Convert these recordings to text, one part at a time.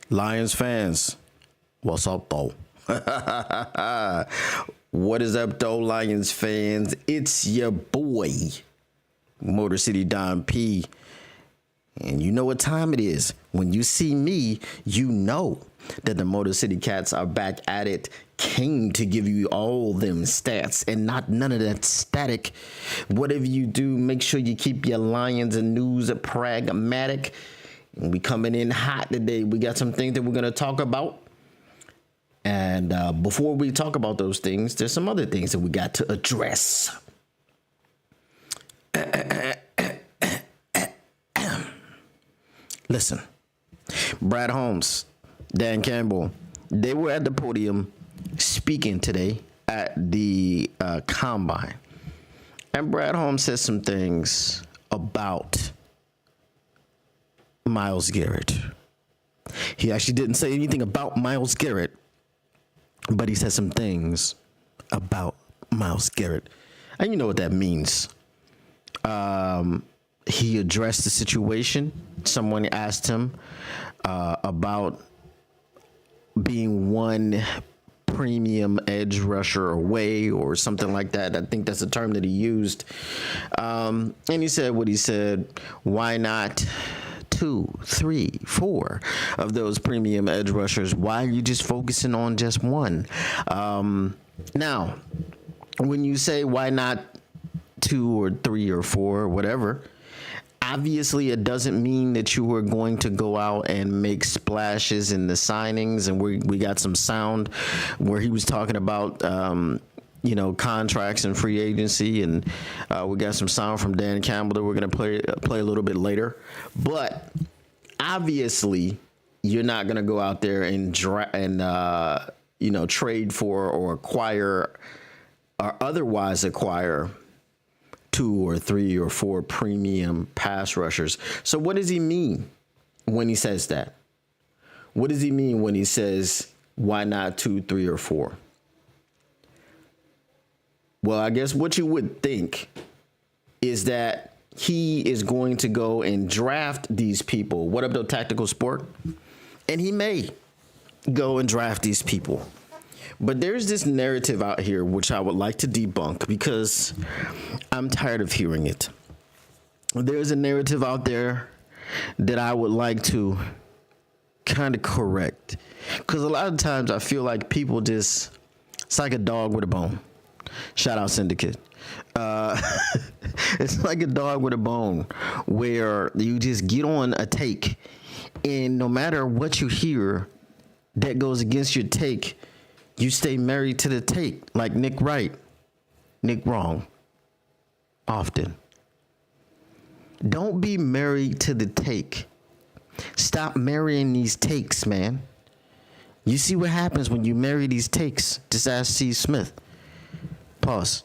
Lions fans, what's up, though? What is up, though, Lions fans? It's your boy, Motor City Don P. And you know what time it is. When you see me, you know that the Motor City Cats are back at it. Came to give you all them stats and not none of that static. Whatever you do, make sure you keep your Lions and news pragmatic. And we coming in hot today. We got some things that we're going to talk about. And before we talk about those things, there's some other things that we got to address. Listen, Brad Holmes, Dan Campbell, they were at the podium speaking today at the combine. And Brad Holmes said some things about Myles Garrett. He actually didn't say anything about Myles Garrett, but he said some things about Myles Garrett. And you know what that means. He addressed the situation. Someone asked him about being one premium edge rusher away or something like that. I think that's the term that he used. And he said what he said. Why not 2, 3, 4 of those premium edge rushers? Why are you just focusing on just one? Now, when you say why not 2 or 3 or 4 or whatever, obviously it doesn't mean that you are going to go out and make splashes in the signings. And we got some sound where he was talking about contracts and free agency, and we got some sound from Dan Campbell that we're going to play a little bit later. But obviously you're not going to go out there and trade for or acquire or otherwise acquire 2 or 3 or 4 premium pass rushers. So what does he mean when he says that? What does he mean when he says, why not 2, 3, or 4? Well, I guess what you would think is that he is going to go and draft these people. What up, though, Tactical Sport? And he may go and draft these people. But there's this narrative out here which I would like to debunk because I'm tired of hearing it. There's a narrative out there that I would like to kind of correct. Because a lot of times I feel like people it's like a dog with a bone. Shout out Syndicate. It's like a dog with a bone where you just get on a take, and no matter what you hear that goes against your take, you stay married to the take, like Nick Wright. Nick wrong. Often. Don't be married to the take. Stop marrying these takes, man. You see what happens when you marry these takes. Just ask C. Smith. Pause.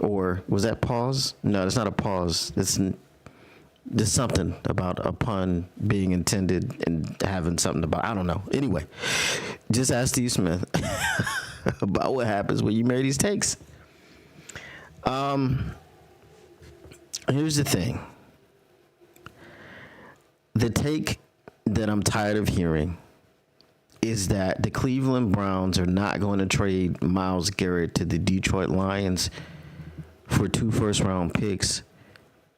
Or was that pause? No, that's not a pause. There's something about a pun being intended and having something about, I don't know. Anyway, just ask Steve Smith about what happens when you marry these takes. Here's the thing. The take that I'm tired of hearing is that the Cleveland Browns are not going to trade Myles Garrett to the Detroit Lions for 2 first-round picks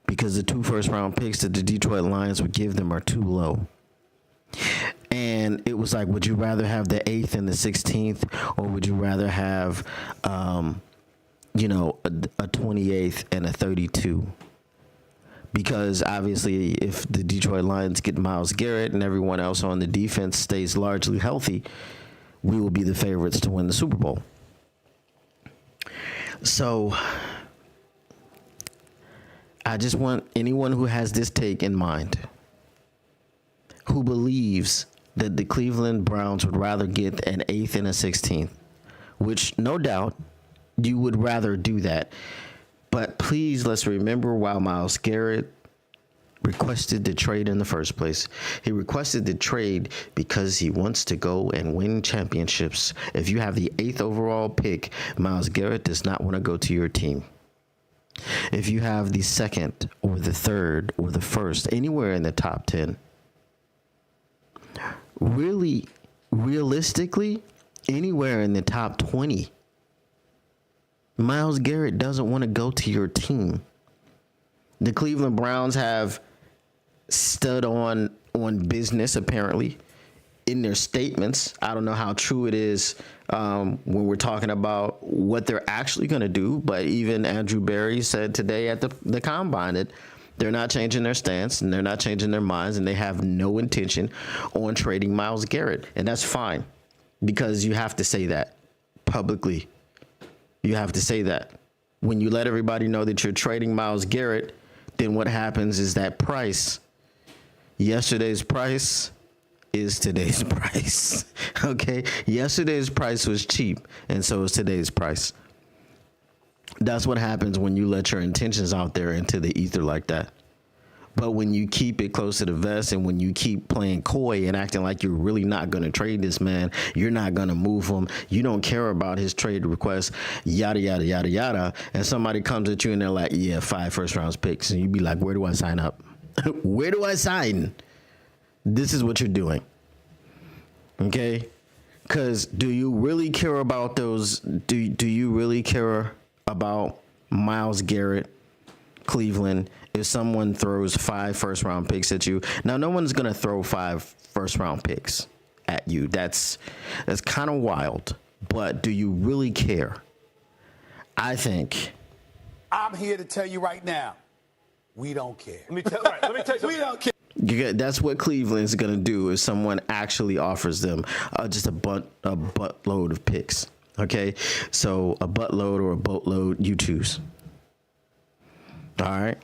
because the 2 first-round picks that the Detroit Lions would give them are too low. And it was like, would you rather have the 8th and the 16th, or would you rather have, a 28th and a 32? Because obviously, if the Detroit Lions get Myles Garrett and everyone else on the defense stays largely healthy, we will be the favorites to win the Super Bowl. So I just want anyone who has this take in mind, who believes that the Cleveland Browns would rather get an 8th and a 16th, which no doubt you would rather do that. But please, let's remember why Myles Garrett requested the trade in the first place. He requested the trade because he wants to go and win championships. If you have the 8th overall pick, Myles Garrett does not want to go to your team. If you have the 2nd or the 3rd or the 1st, anywhere in the top 10, really, realistically, anywhere in the top 20. Myles Garrett doesn't want to go to your team. The Cleveland Browns have stood on business, apparently, in their statements. I don't know how true it is when we're talking about what they're actually going to do, but even Andrew Berry said today at the Combine that they're not changing their stance and they're not changing their minds, and they have no intention on trading Myles Garrett. And that's fine, because you have to say that publicly. You have to say that. When you let everybody know that you're trading Myles Garrett, then what happens is that price, yesterday's price, is today's price. Okay? Yesterday's price was cheap, and so is today's price. That's what happens when you let your intentions out there into the ether like that. But when you keep it close to the vest, and when you keep playing coy and acting like you're really not going to trade this man, you're not going to move him, you don't care about his trade request, yada, yada, yada, yada, and somebody comes at you and they're like, yeah, 5 first-round picks, and you be like, where do I sign up? Where do I sign? This is what you're doing. Okay? Because do you really care about those? Do you really care about Myles Garrett, Cleveland, if someone throws 5 first-round picks at you? Now, no one's going to throw 5 first-round picks at you. That's kind of wild. But do you really care? I think. I'm here to tell you right now, we don't care. Let me tell you. We don't care. That's what Cleveland's going to do if someone actually offers them just a buttload of picks. Okay? So a buttload or a boatload, you choose. All right?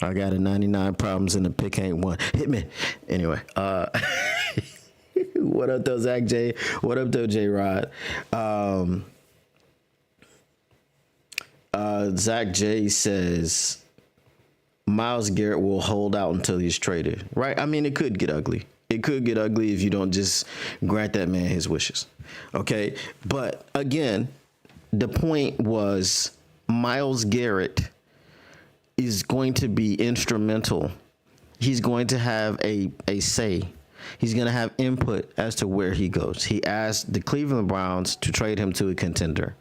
I got a 99 problems and the pick ain't one. Hit me. Anyway, what up though, Zach J? What up though, J Rod? Zach J says Myles Garrett will hold out until he's traded. Right? I mean, it could get ugly. It could get ugly if you don't just grant that man his wishes. Okay? But again, the point was Myles Garrett is going to be instrumental. He's going to have a say. He's going to have input as to where he goes. He asked the Cleveland Browns to trade him to a contender.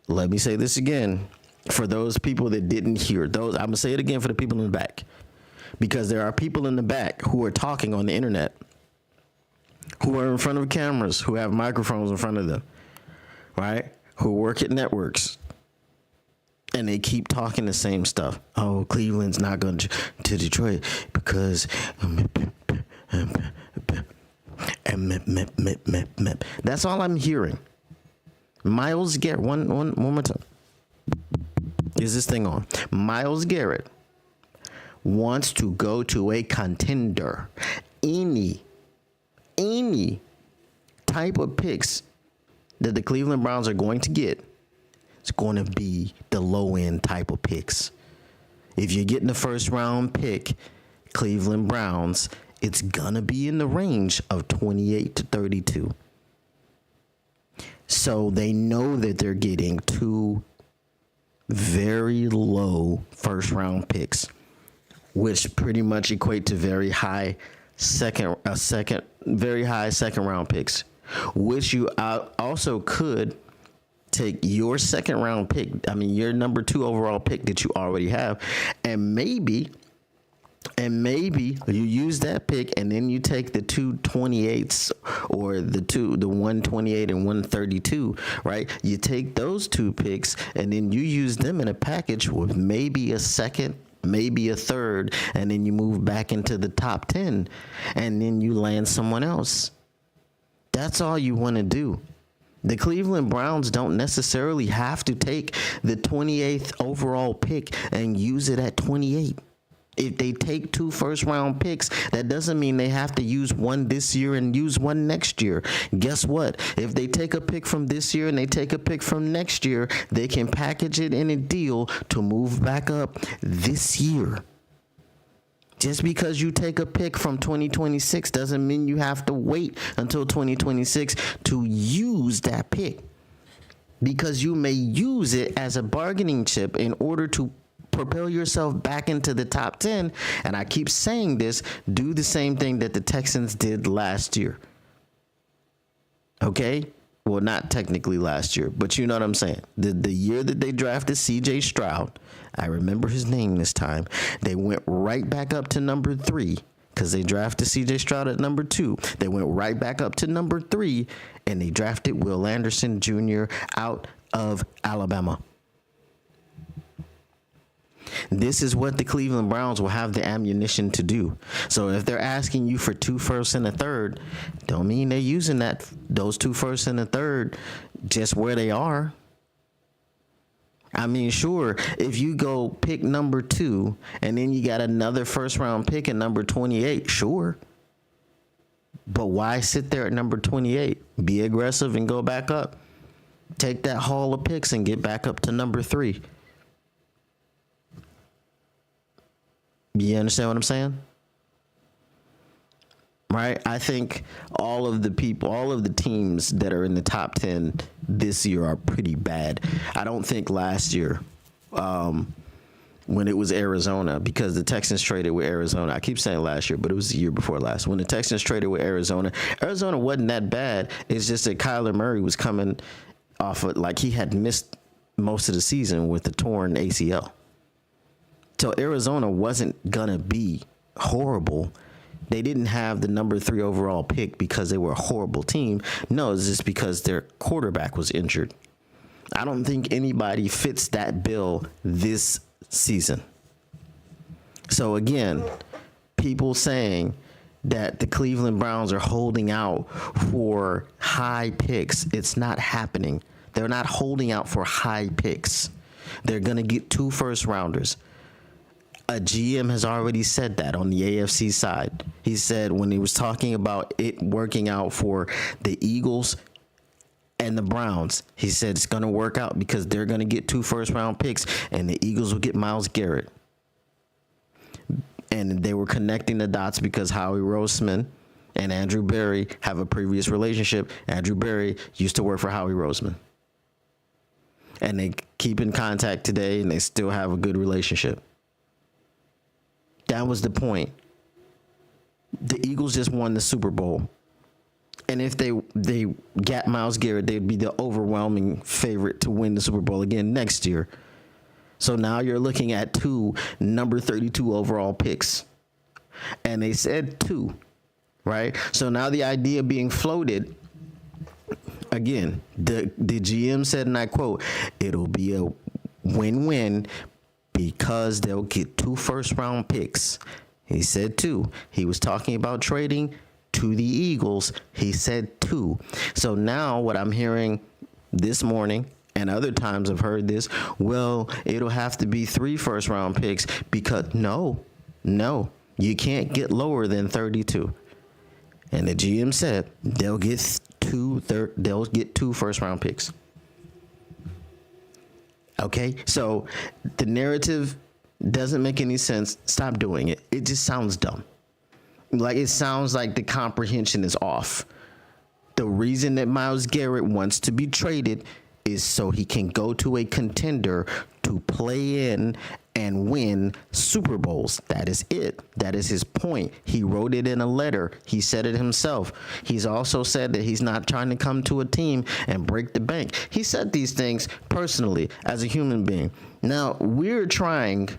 Let me say this again for those people that didn't hear. I'm going to say it again for the people in the back, because there are people in the back who are talking on the internet, who are in front of cameras, who have microphones in front of them, right? Who work at networks. And they keep talking the same stuff. Oh, Cleveland's not going to Detroit because that's all I'm hearing. Myles Garrett, one more time. Is this thing on? Myles Garrett wants to go to a contender. Any type of picks that the Cleveland Browns are going to get, it's going to be the low-end type of picks. If you're getting the first-round pick, Cleveland Browns, it's going to be in the range of 28 to 32. So they know that they're getting 2 very low first-round picks, which pretty much equate to very high second-round picks, which you also could take your second-round pick, your number 2 overall pick that you already have, and maybe you use that pick, and then you take the 2 28s or the 128 and 132, right? You take those 2 picks, and then you use them in a package with maybe a second, maybe a third, and then you move back into the top 10, and then you land someone else. That's all you want to do. The Cleveland Browns don't necessarily have to take the 28th overall pick and use it at 28. If they take 2 first-round picks, that doesn't mean they have to use one this year and use one next year. Guess what? If they take a pick from this year and they take a pick from next year, they can package it in a deal to move back up this year. Just because you take a pick from 2026 doesn't mean you have to wait until 2026 to use that pick, because you may use it as a bargaining chip in order to propel yourself back into the top 10. And I keep saying this, do the same thing that the Texans did last year. Okay? Well, not technically last year, but you know what I'm saying. The year that they drafted C.J. Stroud, I remember his name this time, they went right back up to number 3 because they drafted C.J. Stroud at number 2. They went right back up to number 3, and they drafted Will Anderson Jr. out of Alabama. This is what the Cleveland Browns will have the ammunition to do. So if they're asking you for 2 firsts and a third, don't mean they're using those 2 firsts and a third just where they are. I mean, sure, if you go pick number 2 and then you got another first round pick at number 28, sure. But why sit there at number 28? Be aggressive and go back up. Take that haul of picks and get back up to number 3. You understand what I'm saying? Right? I think all of the teams that are in the top 10 this year are pretty bad. I don't think last year, when it was Arizona, because the Texans traded with Arizona. I keep saying last year, but it was the year before last. When the Texans traded with Arizona wasn't that bad. It's just that Kyler Murray was coming off of, like, he had missed most of the season with the torn ACL. So Arizona wasn't going to be horrible. They didn't have the number 3 overall pick because they were a horrible team. No, it's just because their quarterback was injured. I don't think anybody fits that bill this season. So again, people saying that the Cleveland Browns are holding out for high picks, it's not happening. They're not holding out for high picks. They're going to get 2 first rounders. A GM has already said that on the AFC side. He said when he was talking about it working out for the Eagles and the Browns, he said it's going to work out because they're going to get 2 first round picks and the Eagles will get Myles Garrett. And they were connecting the dots because Howie Roseman and Andrew Berry have a previous relationship. Andrew Berry used to work for Howie Roseman. And they keep in contact today and they still have a good relationship. That was the point. The Eagles just won the Super Bowl. And if they got Myles Garrett, they'd be the overwhelming favorite to win the Super Bowl again next year. So now you're looking at 2 number 32 overall picks. And they said 2, right? So now the idea being floated, again, the GM said, and I quote, it'll be a win-win because they'll get 2 first round picks. He said 2. He was talking about trading to the Eagles. He said 2. So now what I'm hearing this morning, and other times I've heard this, well, it'll have to be 3 first round picks because no, you can't get lower than 32. And the GM said they'll get 2 first round picks. Okay, so the narrative doesn't make any sense. Stop doing it. It just sounds dumb. Like, it sounds like the comprehension is off. The reason that Myles Garrett wants to be traded is so he can go to a contender to play in and win Super Bowls. That is it. That is his point. He wrote it in a letter. He said it himself. He's also said that he's not trying to come to a team and break the bank. He said these things personally as a human being. Now, we're trying,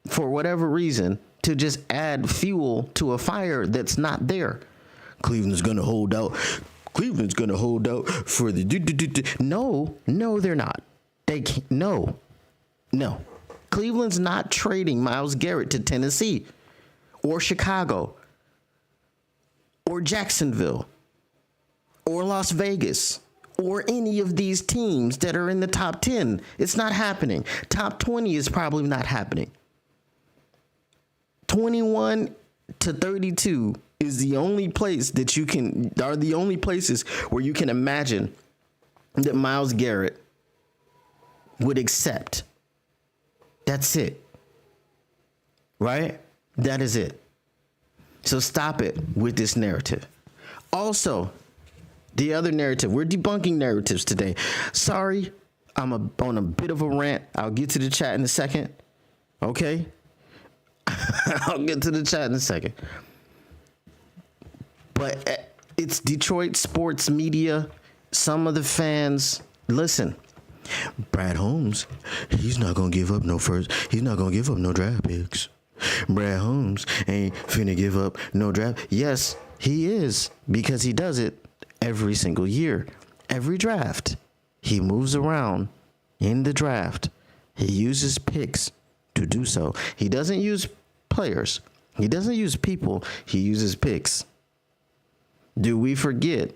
for whatever reason, to just add fuel to a fire that's not there. Cleveland's going to hold out. Cleveland's going to hold out for the... No, they're not. They can't. No. Cleveland's not trading Myles Garrett to Tennessee or Chicago or Jacksonville or Las Vegas or any of these teams that are in the top 10. It's not happening. Top 20 is probably not happening. 21 to 32 is the only place that are the only places where you can imagine that Myles Garrett would accept. That's it. Right? That is it. So stop it with this narrative. Also, the other narrative. We're debunking narratives today. Sorry, I'm on a bit of a rant. I'll get to the chat in a second. Okay? I'll get to the chat in a second. But it's Detroit sports media. Some of the fans, listen, Brad Holmes, he's not going to give up no first. He's not going to give up no draft picks. Brad Holmes ain't finna give up no draft. Yes, he is, because he does it every single year. Every draft. He moves around in the draft. He uses picks to do so. He doesn't use players. He doesn't use people. He uses picks. Do we forget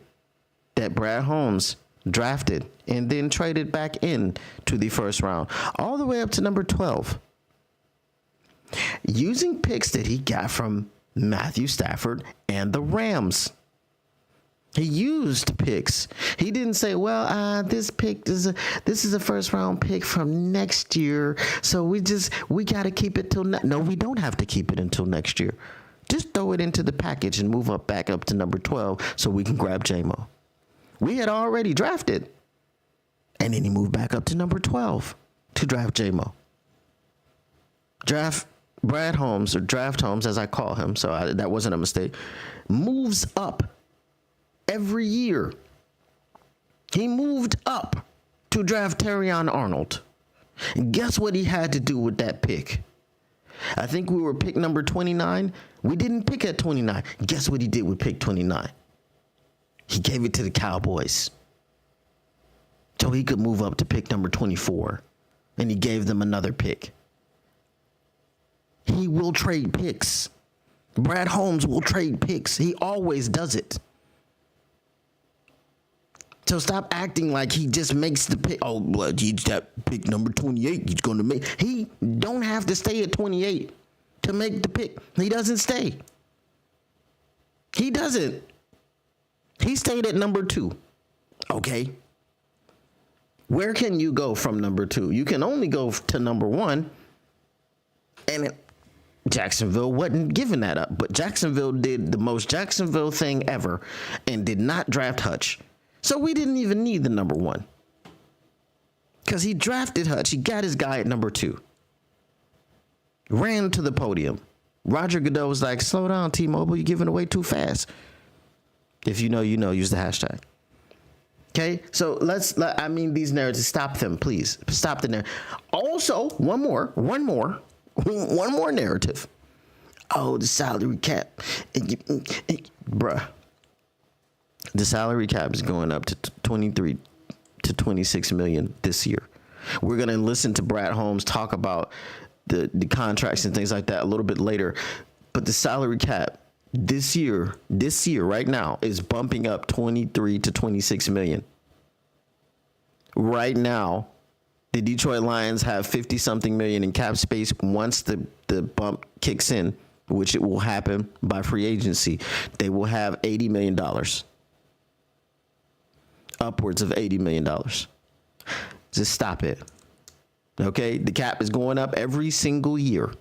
that Brad Holmes drafted and then traded back in to the first round, all the way up to number 12, using picks that he got from Matthew Stafford and the Rams? He used picks. He didn't say, well, this is a first round pick from next year, so we got to keep it till no, we don't have to keep it until next year. Just throw it into the package and move back up to number 12 so we can grab J-Mo. We had already drafted, and then he moved back up to number 12 to draft J-Mo. Draft Brad Holmes, or Draft Holmes as I call him, so that wasn't a mistake, moves up every year. He moved up to draft Terrion Arnold. And guess what he had to do with that pick? I think we were pick number 29. We didn't pick at 29. Guess what he did with pick 29? He gave it to the Cowboys so he could move up to pick number 24. And he gave them another pick. He will trade picks. Brad Holmes will trade picks. He always does it. So stop acting like he just makes the pick. Oh, well, he's that pick number 28. He's going to make. He don't have to stay at 28 to make the pick. He doesn't stay. He doesn't. He stayed at number 2. Okay. Where can you go from number 2? You can only go to number 1. And Jacksonville wasn't giving that up. But Jacksonville did the most Jacksonville thing ever and did not draft Hutch. So we didn't even need the number 1. Because he drafted Hutch. He got his guy at number 2. Ran to the podium. Roger Goodell was like, slow down, T-Mobile. You're giving away too fast. If you know, you know. Use the hashtag. Okay? So these narratives, stop them, please. Stop the narrative. Also, one more narrative. Oh, the salary cap. Bruh. The salary cap is going up to 23 to 26 million this year. We're going to listen to Brad Holmes talk about the contracts and things like that a little bit later. But the salary cap this year right now is bumping up 23 to 26 million. Right now, the Detroit Lions have 50 something million in cap space. Once the bump kicks in, which it will happen by free agency, they will have $80 million. Upwards of $80 million. Just stop it. Okay, the cap is going up every single year,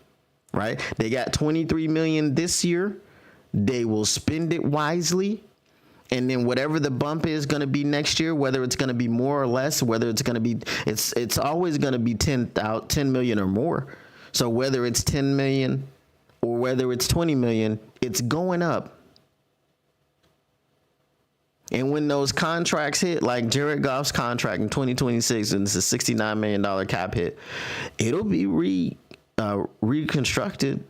right? They got 23 million this year. They will spend it wisely, and then whatever the bump is going to be next year, whether it's going to be more or less, whether it's going to be, it's always going to be 10 million or more. So whether it's 10 million or whether it's 20 million, it's going up. And when those contracts hit, like Jared Goff's contract in 2026, and it's a $69 million cap hit, it'll be reconstructed.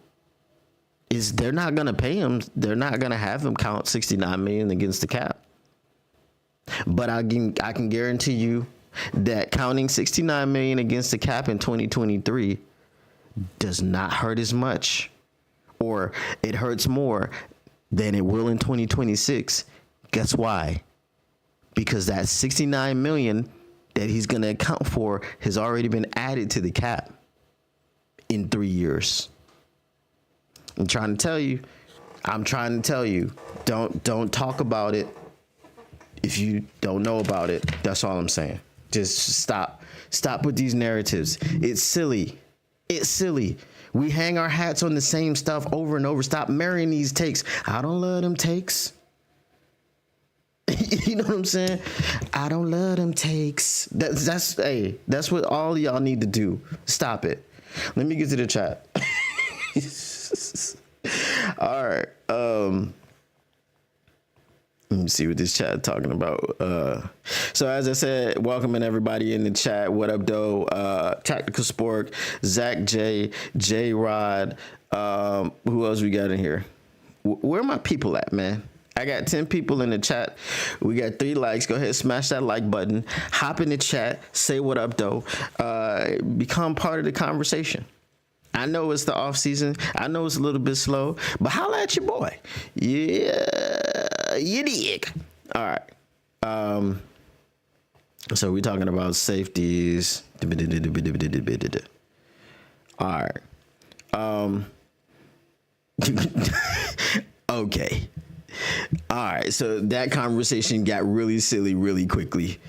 They're not going to pay him. They're not going to have him count $69 million against the cap. But I can guarantee you that counting $69 million against the cap in 2023 does not hurt as much, or it hurts more than it will in 2026. Guess why? Because that $69 million that he's going to account for has already been added to the cap in 3 years. I'm trying to tell you, don't talk about it if you don't know about it. That's all I'm saying. Just stop with these narratives. It's silly. We hang our hats on the same stuff over and over. Stop marrying these takes. I don't love them takes. You know what I'm saying? I don't love them takes. That's what all y'all need to do. Stop it. Let me get to the chat. All right. Let me see what this chat talking about. So as I said, welcoming everybody in the chat. What up, though? Tactical Sport, Zach J, J Rod. Who else we got in here? Where are my people at, man? I got 10 people in the chat. We got 3 likes. Go ahead, smash that like button. Hop in the chat. Say what up, though. Become part of the conversation. I know it's the off season. I know it's a little bit slow, but holla at your boy. Yeah, you dig. All right. So we're talking about safeties. All right. Okay. All right. So that conversation got really silly really quickly.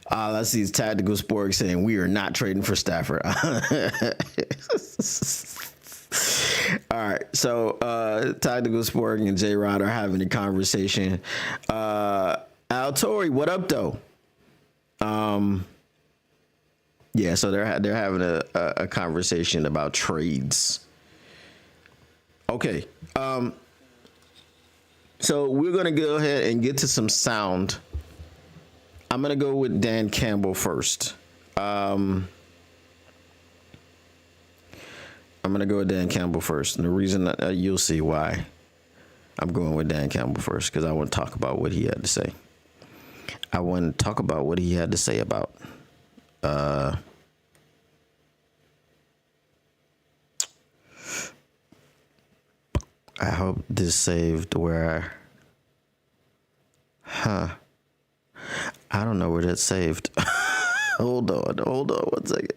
I see is Tactical Sport saying we are not trading for Stafford. All right, so Tactical Sport and J Rod are having a conversation. Al Tori, what up though? Yeah, so they're having a conversation about trades. Okay, so we're gonna go ahead and get to some sound. I'm going to go with Dan Campbell first. I'm going to go with Dan Campbell first. And the reason that you'll see why I'm going with Dan Campbell first, because I want to talk about what he had to say. I want to talk about what he had to say about I hope this saved where I don't know where that's saved. Hold on 1 second.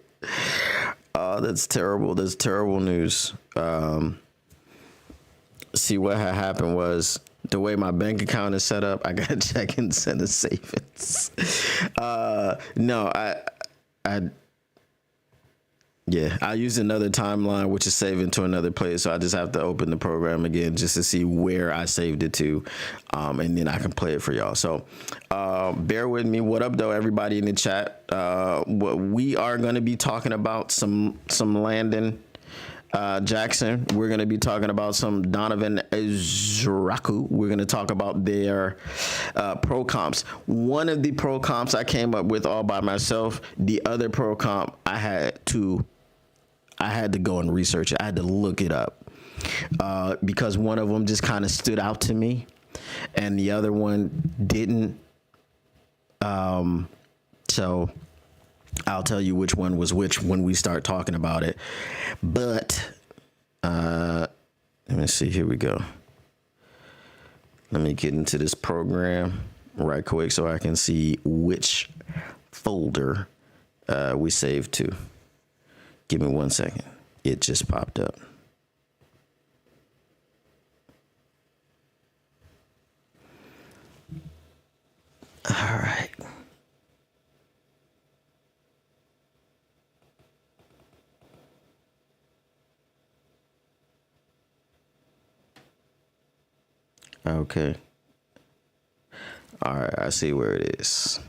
Oh, that's terrible. That's terrible news. See, what had happened was the way my bank account is set up, I got check-ins and savings. No, I used another timeline, which is saving to another place. So I just have to open the program again just to see where I saved it to. And then I can play it for y'all. So bear with me. What up, though, everybody in the chat? We are going to be talking about some Landon Jackson. We're going to be talking about some Donovan Ezraku. We're going to talk about their pro comps. One of the pro comps I came up with all by myself. The other pro comp I had to go and research it. I had to look it up because one of them just kind of stood out to me and the other one didn't. So I'll tell you which one was which when we start talking about it. But let me see. Here we go. Let me get into this program right quick so I can see which folder we saved to. Give me 1 second. It just popped up. All right. Okay. All right, I see where it is.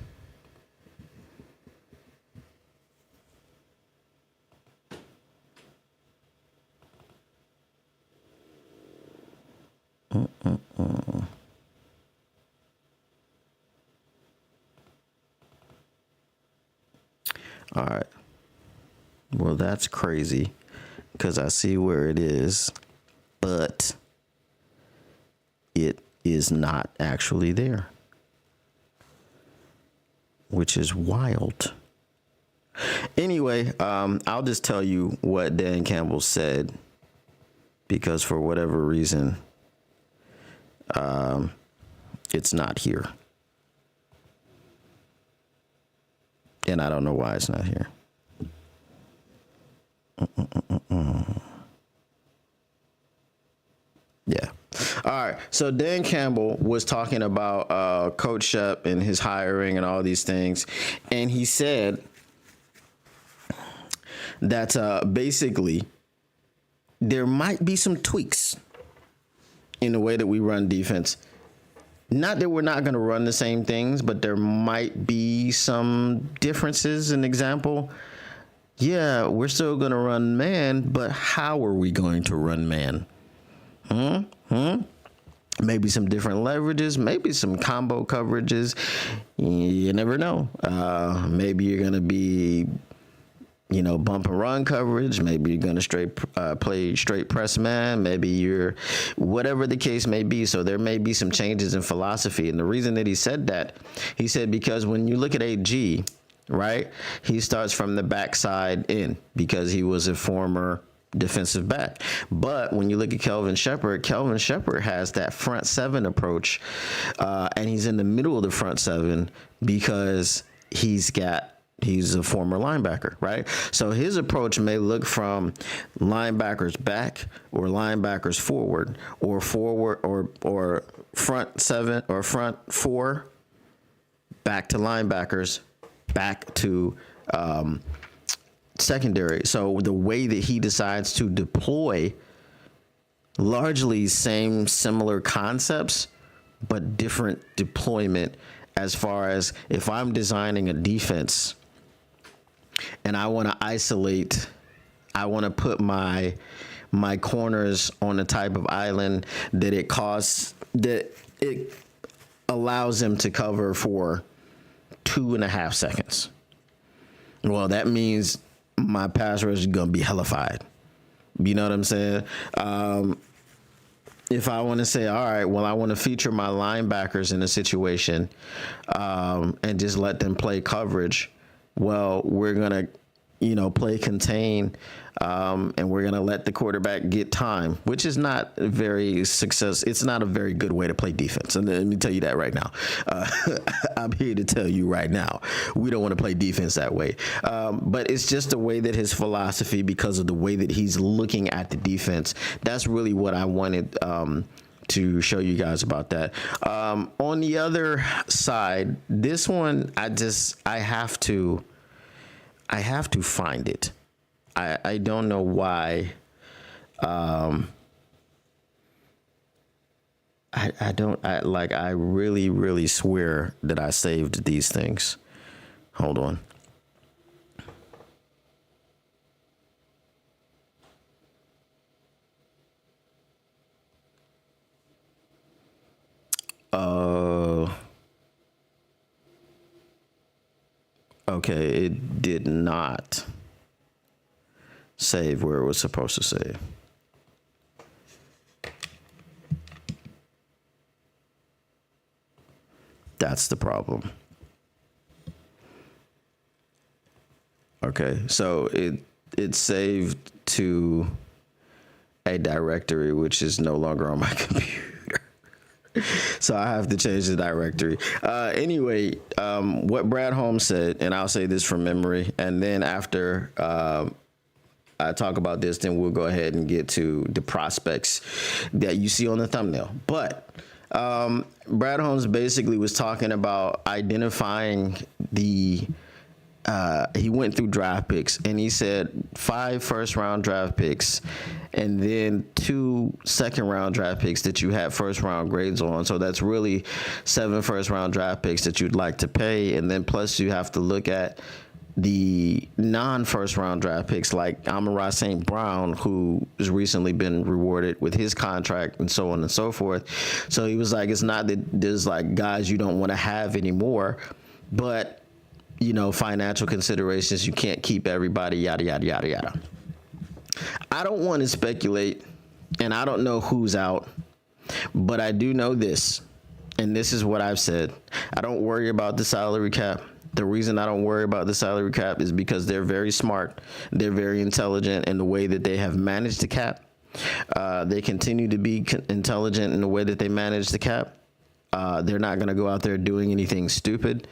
All right. Well, that's crazy because I see where it is, but it is not actually there, which is wild. Anyway, I'll just tell you what Dan Campbell said because for whatever reason, it's not here. And I don't know why it's not here. Yeah. All right. So Dan Campbell was talking about Coach Shep and his hiring and all these things. And he said that basically there might be some tweaks in the way that we run defense. Not that we're not going to run the same things, but there might be some differences. An example, yeah, we're still going to run man, but how are we going to run man? Maybe some different leverages, maybe some combo coverages. You never know. Maybe you're going to be, bump and run coverage. Maybe you're going to play straight press man. Maybe you're whatever the case may be. So there may be some changes in philosophy. And the reason that he said because when you look at AG, right, he starts from the backside in because he was a former defensive back. But when you look at Kelvin Shepherd has that front seven approach, and he's in the middle of the front seven because he's a former linebacker, right? So his approach may look from linebackers back or linebackers forward or front seven or front four back to linebackers back to secondary. So the way that he decides to deploy, largely similar concepts, but different deployment as far as if I'm designing a defense and I want to isolate, I want to put my corners on a type of island that it allows them to cover for 2.5 seconds. Well, that means my pass rush is going to be hellified. You know what I'm saying? If I want to say, all right, well, I want to feature my linebackers in a situation and just let them play coverage, well, we're going to, play contain and we're going to let the quarterback get time, which is not it's not a very good way to play defense. And let me tell you that right now. I'm here to tell you right now, we don't want to play defense that way. But it's just the way that his philosophy, because of the way that he's looking at the defense, that's really what I wanted to show you guys about that. On the other side, this one, I have to find it. I don't know why. I really, really swear that I saved these things. Hold on. Okay, it did not save where it was supposed to save. That's the problem. Okay, so it saved to a directory which is no longer on my computer. So I have to change the directory. Anyway, what Brad Holmes said, and I'll say this from memory, and then after I talk about this, then we'll go ahead and get to the prospects that you see on the thumbnail. But Brad Holmes basically was talking about identifying he went through draft picks and he said 5 first-round draft picks and then 2 second-round draft picks that you had first-round grades on. So that's really 7 first-round draft picks that you'd like to pay. And then plus you have to look at the non-first-round draft picks like Amon-Ra St. Brown, who has recently been rewarded with his contract and so on and so forth. So he was like, it's not that there's like guys you don't want to have anymore, but financial considerations, you can't keep everybody, yada, yada, yada, yada. I don't want to speculate, and I don't know who's out, but I do know this, and this is what I've said. I don't worry about the salary cap. The reason I don't worry about the salary cap is because they're very smart. They're very intelligent in the way that they have managed the cap. They continue to be intelligent in the way that they manage the cap. They're not going to go out there doing anything stupid.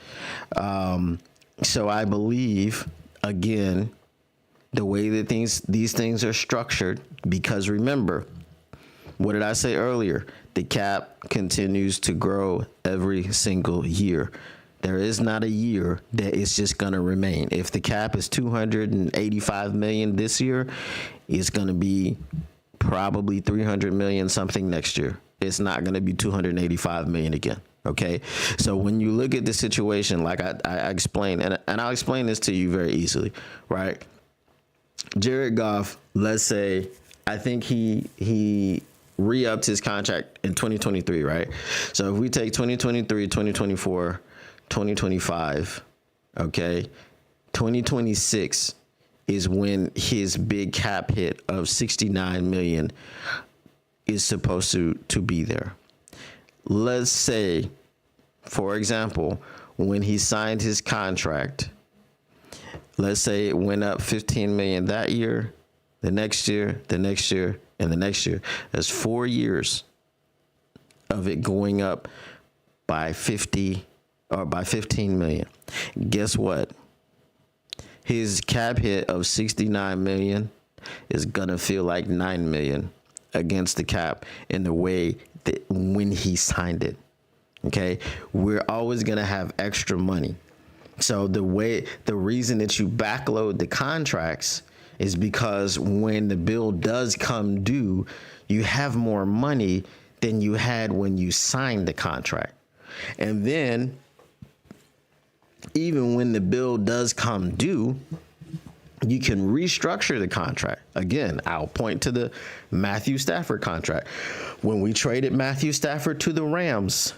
So I believe, again, the way that these things are structured, because remember, what did I say earlier? The cap continues to grow every single year. There is not a year that it's just going to remain. If the cap is $285 million this year, it's going to be probably $300 million something next year. It's not going to be $285 million again. Okay, so when you look at the situation, like I explained, and I'll explain this to you very easily, right? Jared Goff, let's say, I think he re-upped his contract in 2023, right? So if we take 2023, 2024, 2025, okay, 2026 is when his big cap hit of $69 million is supposed to be there. Let's say, for example, when he signed his contract, let's say it went up $15 million that year, the next year, the next year, and the next year. That's 4 years of it going up by 50 or by 15 million. Guess what? His cap hit of 69 million is gonna feel like 9 million against the cap in the way that when he signed it. Okay, we're always gonna have extra money. So the reason that you backload the contracts is because when the bill does come due, you have more money than you had when you signed the contract. And then even when the bill does come due, you can restructure the contract. Again, I'll point to the Matthew Stafford contract. When we traded Matthew Stafford to the Rams,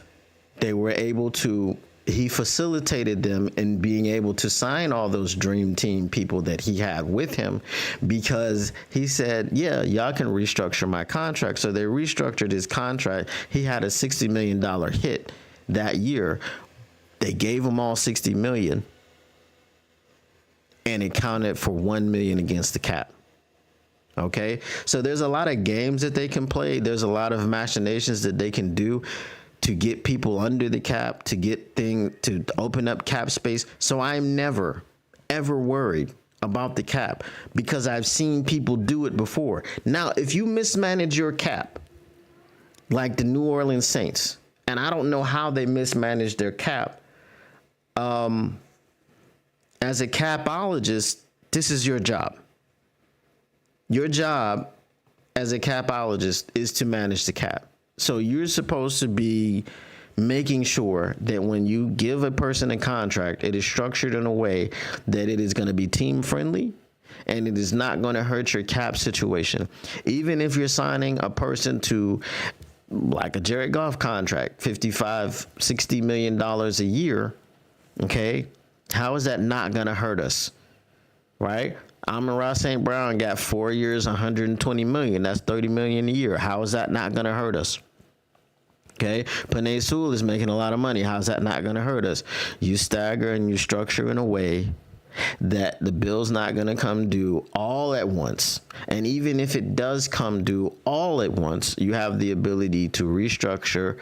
they were able to, he facilitated them in being able to sign all those dream team people that he had with him, because he said, yeah, y'all can restructure my contract. So they restructured his contract. He had a $60 million hit that year. They gave him all $60 million, and it counted for $1 million against the cap. Okay, so there's a lot of games that they can play. There's a lot of machinations that they can do to get people under the cap, to open up cap space. So I'm never, ever worried about the cap, because I've seen people do it before. Now, if you mismanage your cap, like the New Orleans Saints, and I don't know how they mismanaged their cap, as a capologist, this is your job. Your job as a capologist is to manage the cap. So you're supposed to be making sure that when you give a person a contract, it is structured in a way that it is going to be team friendly and it is not going to hurt your cap situation. Even if you're signing a person to like a Jared Goff contract, $55-60 million a year, okay, how is that not going to hurt us, right? Amon-Ra St. Brown got 4 years, $120 million. That's $30 million a year. How is that not going to hurt us? Okay, Penei Sewell is making a lot of money. How's that not going to hurt us? You stagger and you structure in a way that the bill's not going to come due all at once. And even if it does come due all at once, you have the ability to restructure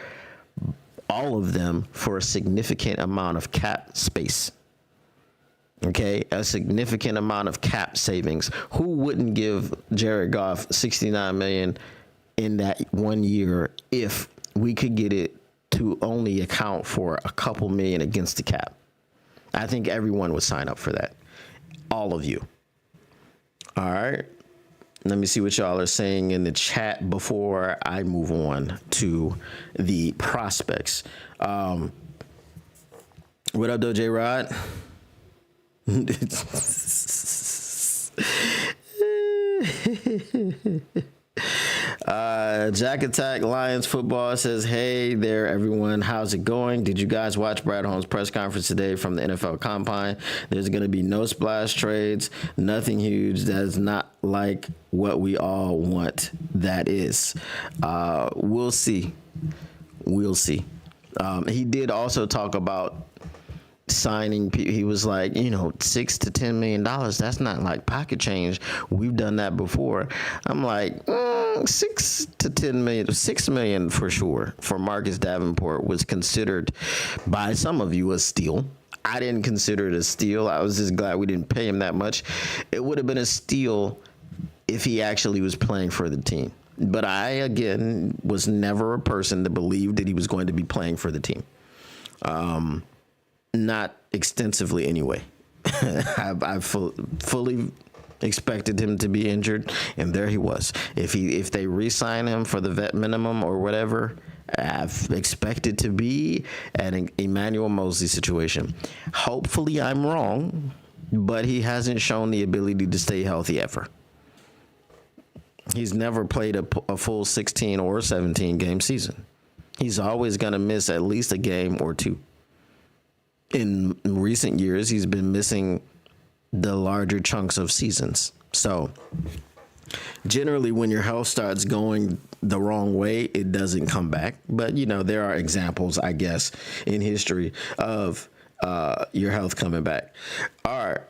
all of them for a significant amount of cap space. Okay, a significant amount of cap savings. Who wouldn't give Jared Goff $69 million in that 1 year if we could get it to only account for a couple million against the cap? I think everyone would sign up for that. All of you. All right. Let me see what y'all are saying in the chat before I move on to the prospects. What up, though, J-Rod? Jack Attack Lions Football says, hey there, everyone. How's it going? Did you guys watch Brad Holmes' press conference today from the NFL Combine? There's going to be no splash trades, nothing huge. That is not like what we all want. That is. We'll see. We'll see. He did also talk about signing. He was like, $6 to $10 million. That's not like pocket change. We've done that before. I'm like, 6 to 10 million, 6 million for sure for Marcus Davenport was considered by some of you a steal. I didn't consider it a steal. I was just glad we didn't pay him that much. It would have been a steal if he actually was playing for the team. But I, again, was never a person that believed that he was going to be playing for the team. Not extensively anyway. I fully expected him to be injured, and there he was. If they re-sign him for the vet minimum or whatever, I've expected to be an Emmanuel Mosley situation. Hopefully I'm wrong, but he hasn't shown the ability to stay healthy ever. He's never played a full 16 or 17 game season. He's always going to miss at least a game or two. In recent years, he's been missing the larger chunks of seasons. So generally, when your health starts going the wrong way, it doesn't come back. But, there are examples, I guess, in history of your health coming back. All right.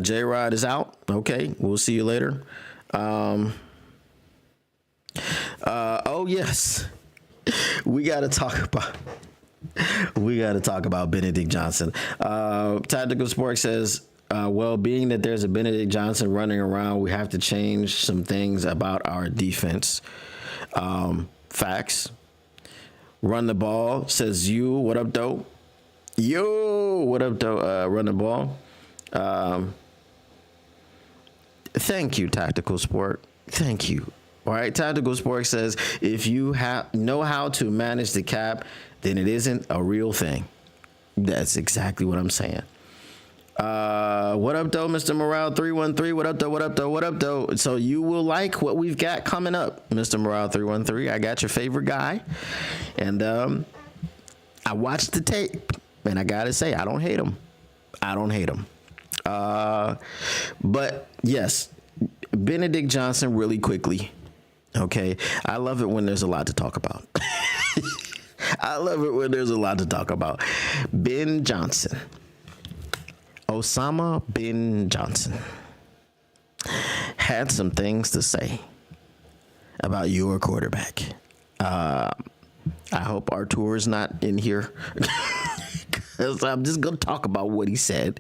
J-Rod is out. Okay. We'll see you later. Yes. We got to talk about Benedict Johnson. Tactical Sports says, being that there's a Benedict Johnson running around, we have to change some things about our defense. Facts. Run the ball, says you. What up, though? Yo, what up, though? Run the ball. Thank you, Tactical Sport. Thank you. All right, Tactical Sport says, if you know how to manage the cap, then it isn't a real thing. That's exactly what I'm saying. What up, though, Mr. Morale 313? What up, though? What up, though? What up, though? So you will like what we've got coming up, Mr. Morale 313. I got your favorite guy, and I watched the tape, and I gotta say, I don't hate him. But yes, Benedict Johnson, really quickly. Okay, I love it when there's a lot to talk about. Ben Johnson. Osama bin Johnson had some things to say about your quarterback. I hope Artur is not in here, because I'm just going to talk about what he said.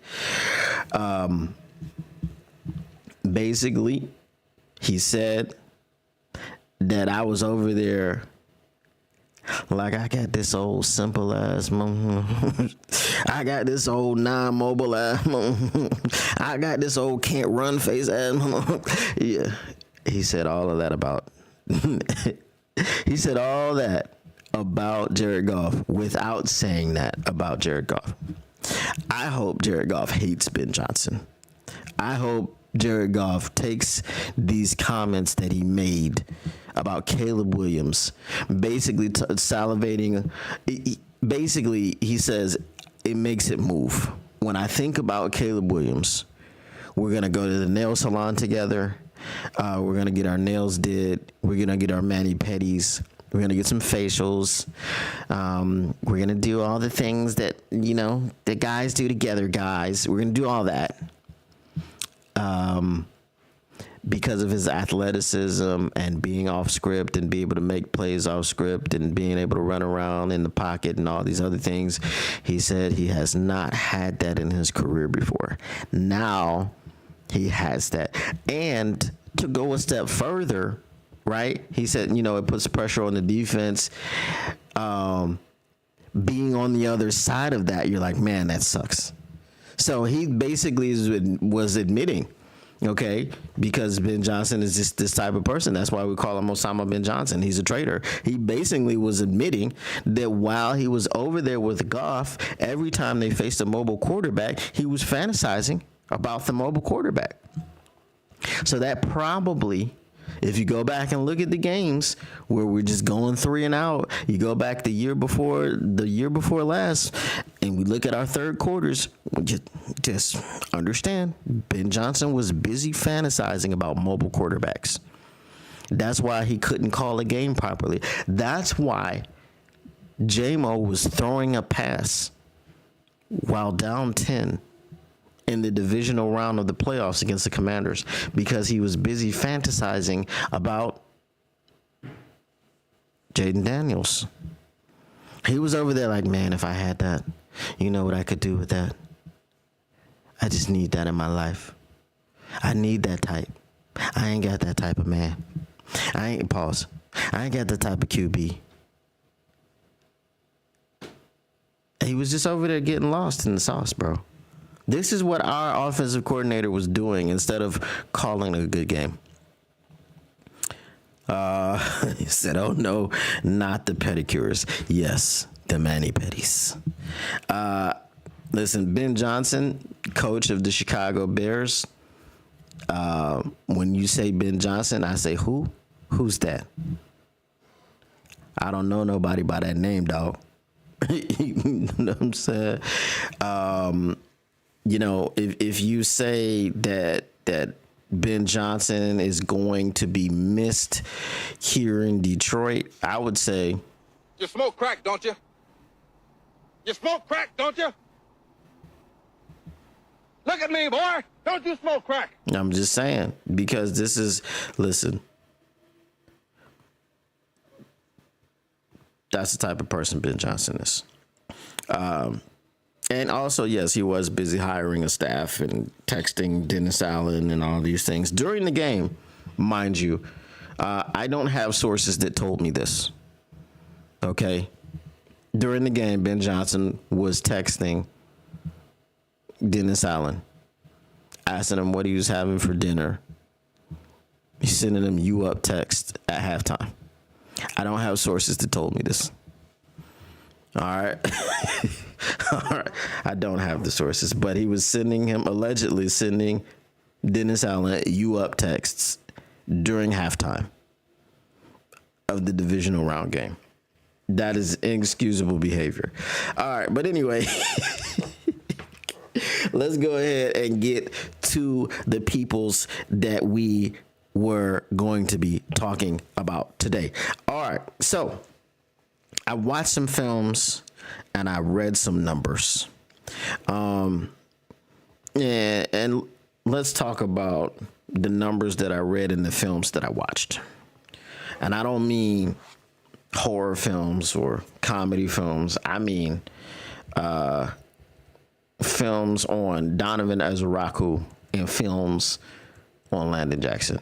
Basically, he said that I was over there like I got this old simple ass, I got this old non-mobile ass, I got this old can't run face ass. Yeah, he said all of that about. He said all that about Jared Goff without saying that about Jared Goff. I hope Jared Goff hates Ben Johnson. I hope Jared Goff takes these comments that he made about Caleb Williams, basically salivating. Basically, he says it makes it move. When I think about Caleb Williams, we're going to go to the nail salon together. We're going to get our nails did. We're going to get our mani-pedis. We're going to get some facials. We're going to do all the things that, the guys do together, guys. We're going to do all that. Because of his athleticism and being off script and being able to make plays off script and being able to run around in the pocket and all these other things, he said he has not had that in his career before. Now he has that. And to go a step further, right, he said, it puts pressure on the defense. Being on the other side of that, you're like, man, that sucks. So he basically was admitting, okay, because Ben Johnson is just this type of person. That's why we call him Osama bin Johnson. He's a traitor. He basically was admitting that while he was over there with Goff, every time they faced a mobile quarterback, he was fantasizing about the mobile quarterback. So that probably, if you go back and look at the games where we're just going 3 and out, you go back the year before last, and we look at our third quarters, just understand Ben Johnson was busy fantasizing about mobile quarterbacks. That's why he couldn't call a game properly. That's why J-Mo was throwing a pass while down 10 in the divisional round of the playoffs against the Commanders, because he was busy fantasizing about Jaden Daniels. He was over there like, man, if I had that, you know what I could do with that? I just need that in my life. I need that type. I ain't got that type of man. I ain't got that type of QB. He was just over there getting lost in the sauce, bro. This is what our offensive coordinator was doing instead of calling a good game. He said, oh, no, not the pedicures. Yes, The Manny Petties. Listen, Ben Johnson, coach of the Chicago Bears. When you say Ben Johnson, I say who? Who's that? I don't know nobody by that name, dog. You know what I'm saying? If you say that Ben Johnson is going to be missed here in Detroit, I would say, you smoke crack, don't you? You smoke crack, don't you? Look at me, boy. Don't you smoke crack? I'm just saying, because listen, that's the type of person Ben Johnson is. And also, yes, he was busy hiring a staff and texting Dennis Allen and all these things during the game, mind you. I don't have sources that told me this. Okay. During the game, Ben Johnson was texting Dennis Allen, asking him what he was having for dinner. He's sending him "you up" text at halftime. I don't have sources that told me this. All right. All right. I don't have the sources, but he was allegedly sending Dennis Allen "you up" texts during halftime of the divisional round game. That is inexcusable behavior. All right. But anyway, let's go ahead and get to the peoples that we were going to be talking about today. All right. So I watched some films and I read some numbers. And let's talk about the numbers that I read in the films that I watched. And I don't mean horror films or comedy films. I mean films on Donovan Ezraku and films on Landon Jackson.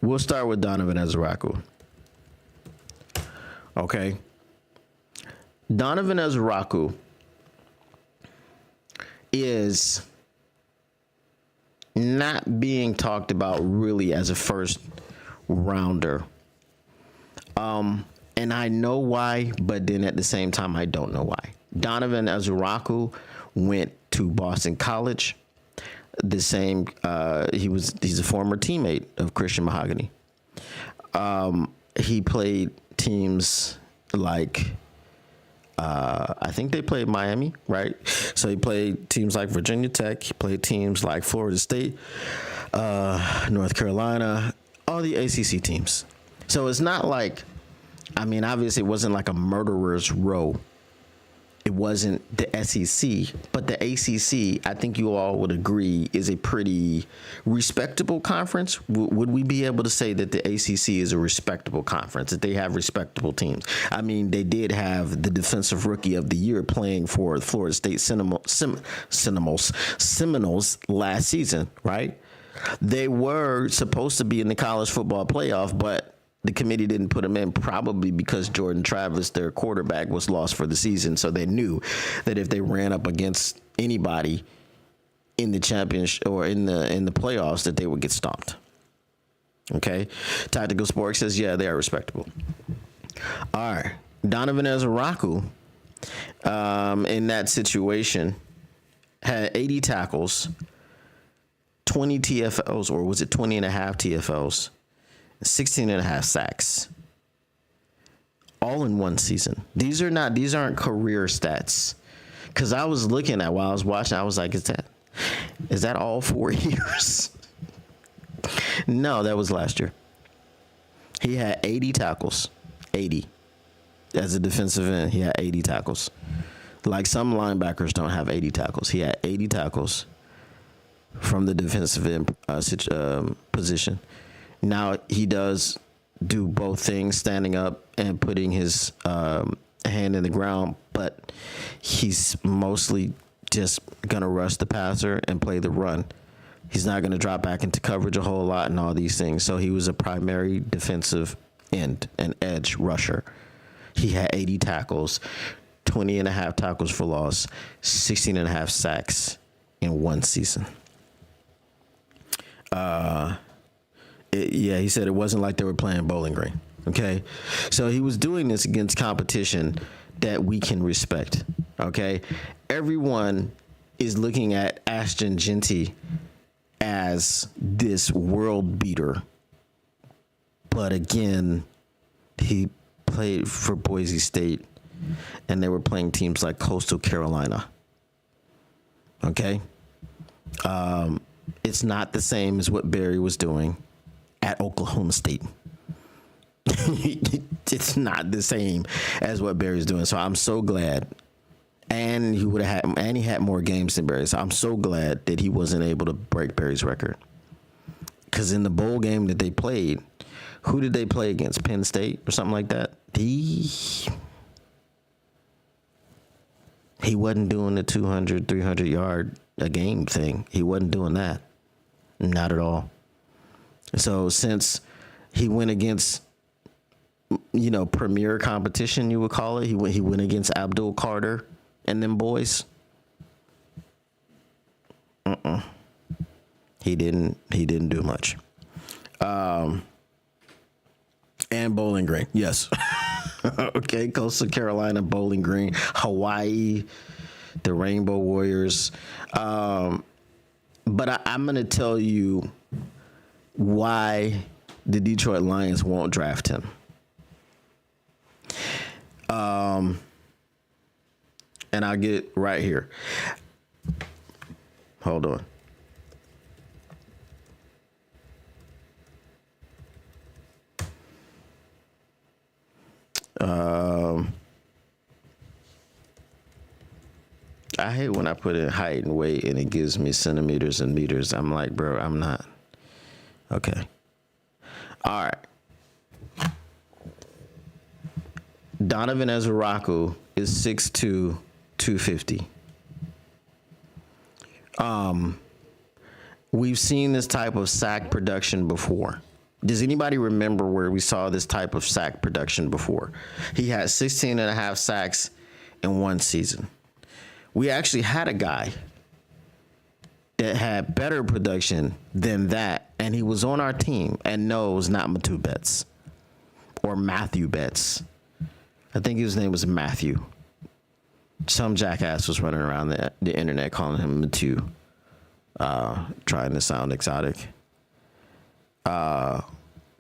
We'll start with Donovan Ezraku. Okay. Donovan Ezraku is not being talked about really as a first rounder. And I know why, but then at the same time, I don't know why. Donovan Ezraku went to Boston College. He's a former teammate of Christian Mahogany. He played teams like, I think they played Miami, right? So he played teams like Virginia Tech. He played teams like Florida State, North Carolina, all the ACC teams. So it's not like, obviously it wasn't like a murderer's row. It wasn't the SEC, but the ACC, I think you all would agree, is a pretty respectable conference. Would we be able to say that the ACC is a respectable conference, that they have respectable teams? They did have the Defensive Rookie of the Year playing for Florida State Seminoles last season, right? They were supposed to be in the college football playoff, but the committee didn't put him in, probably because Jordan Travis, their quarterback, was lost for the season. So they knew that if they ran up against anybody in the championship or in the playoffs, that they would get stomped. Okay. Tactical Sports says, yeah, they are respectable. All right. Donovan Ezraku, in that situation, had 80 tackles, 20 TFLs, or was it 20 and a half TFLs? 16 and a half sacks, all in one season. These aren't career stats. Cause I was looking at while I was watching, I was like, is that all 4 years? No, that was last year. He had 80 tackles, 80 as a defensive end. He had 80 tackles. Like some linebackers don't have 80 tackles. He had 80 tackles from the defensive end position. Now, he does do both things, standing up and putting his hand in the ground, but he's mostly just going to rush the passer and play the run. He's not going to drop back into coverage a whole lot and all these things. So he was a primary defensive end, an edge rusher. He had 80 tackles, 20 and a half tackles for loss, 16 and a half sacks in one season. Yeah, he said it wasn't like they were playing Bowling Green. Okay, so he was doing this against competition that we can respect. Okay, everyone is looking at Ashton Genty as this world beater, but again, he played for Boise State, and they were playing teams like Coastal Carolina. Okay, it's not the same as what Barry was doing at Oklahoma State. It's not the same as what Barry's doing. So I'm so glad. And he would have had, and he had more games than Barry. So I'm so glad that he wasn't able to break Barry's record. Because in the bowl game that they played, who did they play against? Penn State or something like that? He wasn't doing the 200, 300 yard a game thing. He wasn't doing that. Not at all. So since he went against, premier competition, you would call it. He went against Abdul Carter and them boys. He didn't do much. And Bowling Green, yes. Okay, Coastal Carolina, Bowling Green, Hawaii, the Rainbow Warriors. But I'm going to tell you why the Detroit Lions won't draft him. And I'll get right here. Hold on. I hate when I put in height and weight and it gives me centimeters and meters. I'm like, bro, I'm not. Okay. All right. Donovan Ezeraku is 6'2", 250. We've seen this type of sack production before. Does anybody remember where we saw this type of sack production before? He had 16 and a half sacks in one season. We actually had a guy that had better production than that, and he was on our team. And no, it was not Matu Betts or Matthew Betts. I think his name was Matthew. Some jackass was running around the internet calling him Matu, trying to sound exotic.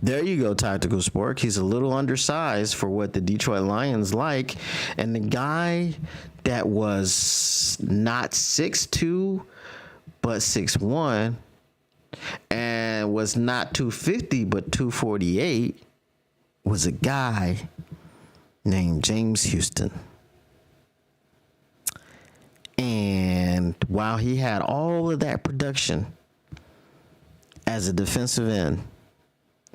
There you go, Tactical Sport. He's a little undersized for what the Detroit Lions like. And the guy that was not 6'2", but 6'1", and was not 250, but 248, was a guy named James Houston. And while he had all of that production as a defensive end,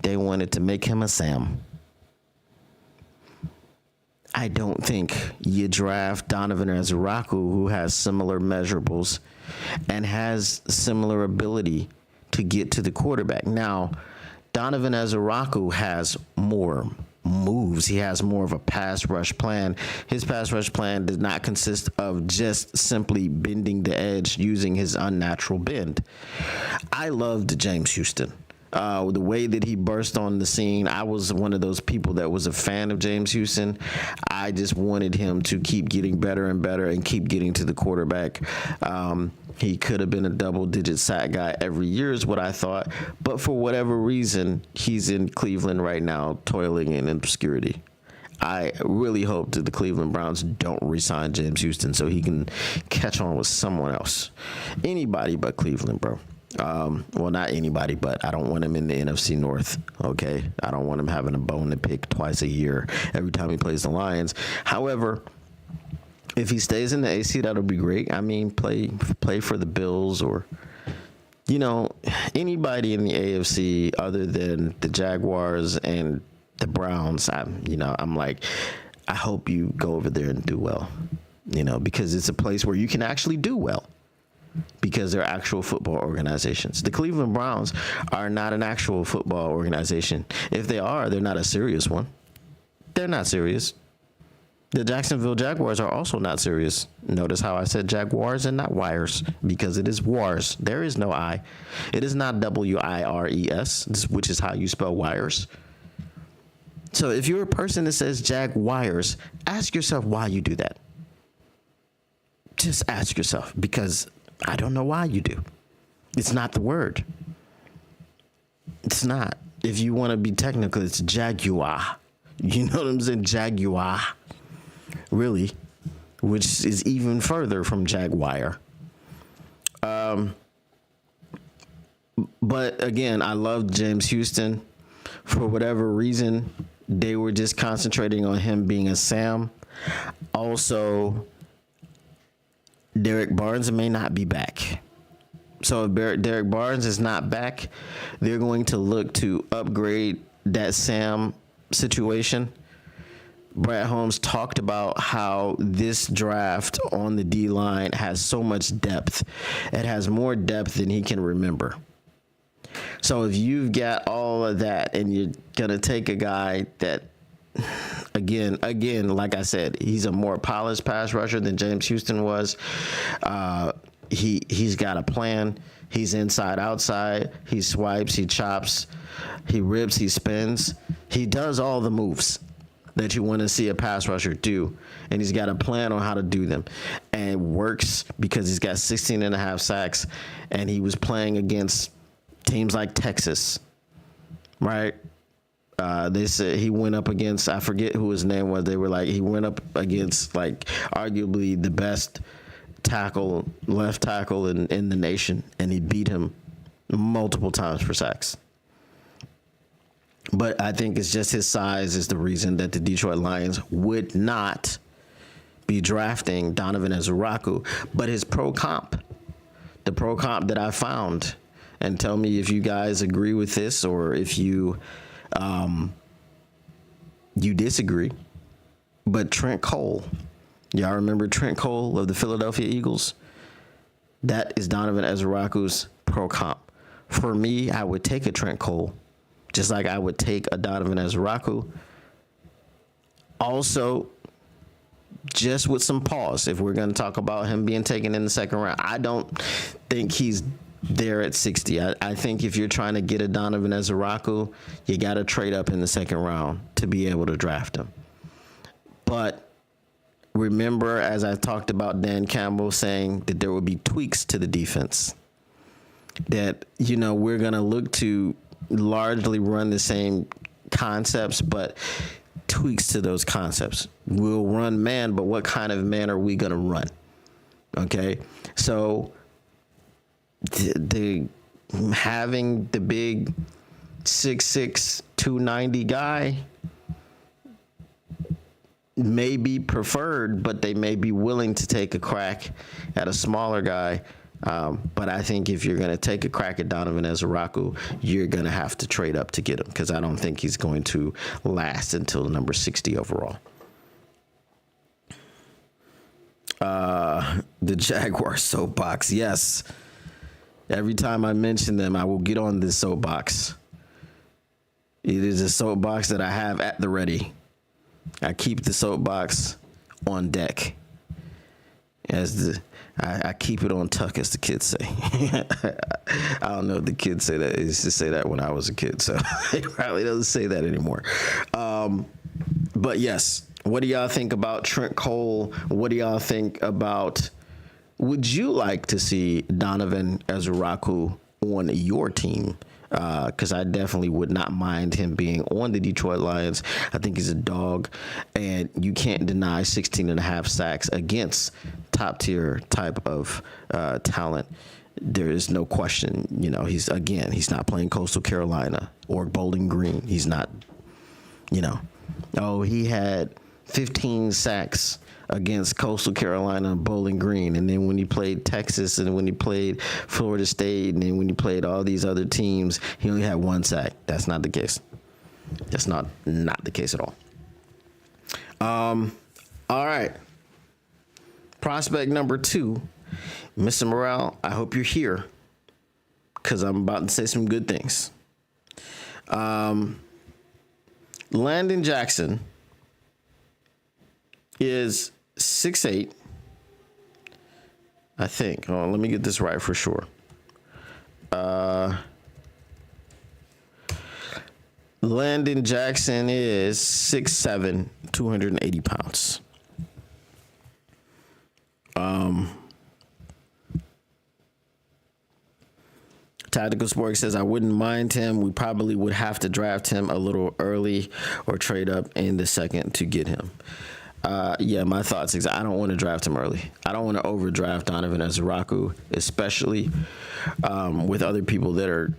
they wanted to make him a Sam. I don't think you draft Donovan Ezeraku, who has similar measurables and has similar ability to get to the quarterback. Now, Donovan Ezeraku has more moves. He has more of a pass rush plan. His pass rush plan does not consist of just simply bending the edge using his unnatural bend. I loved James Houston. The way that he burst on the scene, I was one of those people that was a fan of James Houston. I just wanted him to keep getting better and better and keep getting to the quarterback. He could have been a double-digit sack guy every year is what I thought. But for whatever reason, he's in Cleveland right now, toiling in obscurity. I really hope that the Cleveland Browns don't re-sign James Houston so he can catch on with someone else. Anybody but Cleveland, bro. Well, not anybody, but I don't want him in the NFC North, okay? I don't want him having a bone to pick twice a year every time he plays the Lions. However, if he stays in the AC, that'll be great. I mean, play for the Bills or, anybody in the AFC other than the Jaguars and the Browns. I'm like, I hope you go over there and do well, because it's a place where you can actually do well. Because they're actual football organizations. The Cleveland Browns are not an actual football organization. If they are, they're not a serious one. They're not serious. The Jacksonville Jaguars are also not serious. Notice how I said Jaguars and not Wires, because it is Wars. There is no I. It is not Wires, which is how you spell wires. So if you're a person that says Jaguars, ask yourself why you do that. Just ask yourself, because I don't know why you do. It's not the word. It's not. If you want to be technical, it's Jaguar. You know what I'm saying? Jaguar. Really, which is even further from Jaguar. But again, I love James Houston. For whatever reason, they were just concentrating on him being a Sam. Also, Derek Barnes may not be back. So if Derek Barnes is not back, they're going to look to upgrade that Sam situation. Brad Holmes talked about how this draft on the D-line has so much depth. It has more depth than he can remember. So if you've got all of that and you're going to take a guy that, again, like I said, he's a more polished pass rusher than James Houston was. He's got a plan. He's inside, outside. He swipes, he chops, he rips, he spins. He does all the moves that you want to see a pass rusher do, and he's got a plan on how to do them, and it works because he's got 16 and a half sacks, and he was playing against teams like Texas, right? They said he went up against, I forget who his name was. They were like, he went up against like arguably the best left tackle in the nation, and he beat him multiple times for sacks. But I think it's just his size is the reason that the Detroit Lions would not be drafting Donovan Ezuraku. But his the pro comp that I found, and tell me if you guys agree with this or if you disagree. But Trent Cole, y'all remember Trent Cole of the Philadelphia Eagles? That is Donovan Ezuraku's pro comp. For me, I would take a Trent Cole, just like I would take a Donovan Ezuraku. Also, just with some pause, if we're going to talk about him being taken in the second round, I don't think he's there at 60. I think if you're trying to get a Donovan Ezuraku, you got to trade up in the second round to be able to draft him. But remember, as I talked about Dan Campbell saying that there will be tweaks to the defense, that, we're going to look to largely run the same concepts, but tweaks to those concepts. We'll run man, but what kind of man are we going to run? Okay. So having the big 6'6", 290 guy may be preferred, but they may be willing to take a crack at a smaller guy. But I think if you're going to take a crack at Donovan Ezuraku, you're going to have to trade up to get him, because I don't think he's going to last until number 60 overall. The Jaguar soapbox. Yes. Every time I mention them, I will get on this soapbox. It is a soapbox that I have at the ready. I keep the soapbox on deck. I keep it on tuck, as the kids say. I don't know if the kids say that. They used to say that when I was a kid, so it probably doesn't say that anymore. But yes, what do y'all think about Trent Cole? What do y'all think about, would you like to see Donovan Ezuraku on your team? Because I definitely would not mind him being on the Detroit Lions. I think he's a dog, and you can't deny 16 and a half sacks against top tier type of talent. There is no question. He's not playing Coastal Carolina or Bowling Green. He's not, he had 15 sacks against Coastal Carolina and Bowling Green, and then when he played Texas, and when he played Florida State, and then when he played all these other teams, he only had one sack. That's not the case. That's not the case at all. All right. Prospect number 2, Mr. Morale, I hope you're here, because I'm about to say some good things. Landon Jackson is 6'8". I think. Oh, let me get this right for sure. Landon Jackson is 6'7", 280 pounds. Tactical Sports says, I wouldn't mind him. We probably would have to draft him a little early or trade up in the second to get him. Yeah, my thoughts is I don't want to draft him early. I don't want to overdraft Donovan Ezraku, especially with other people that are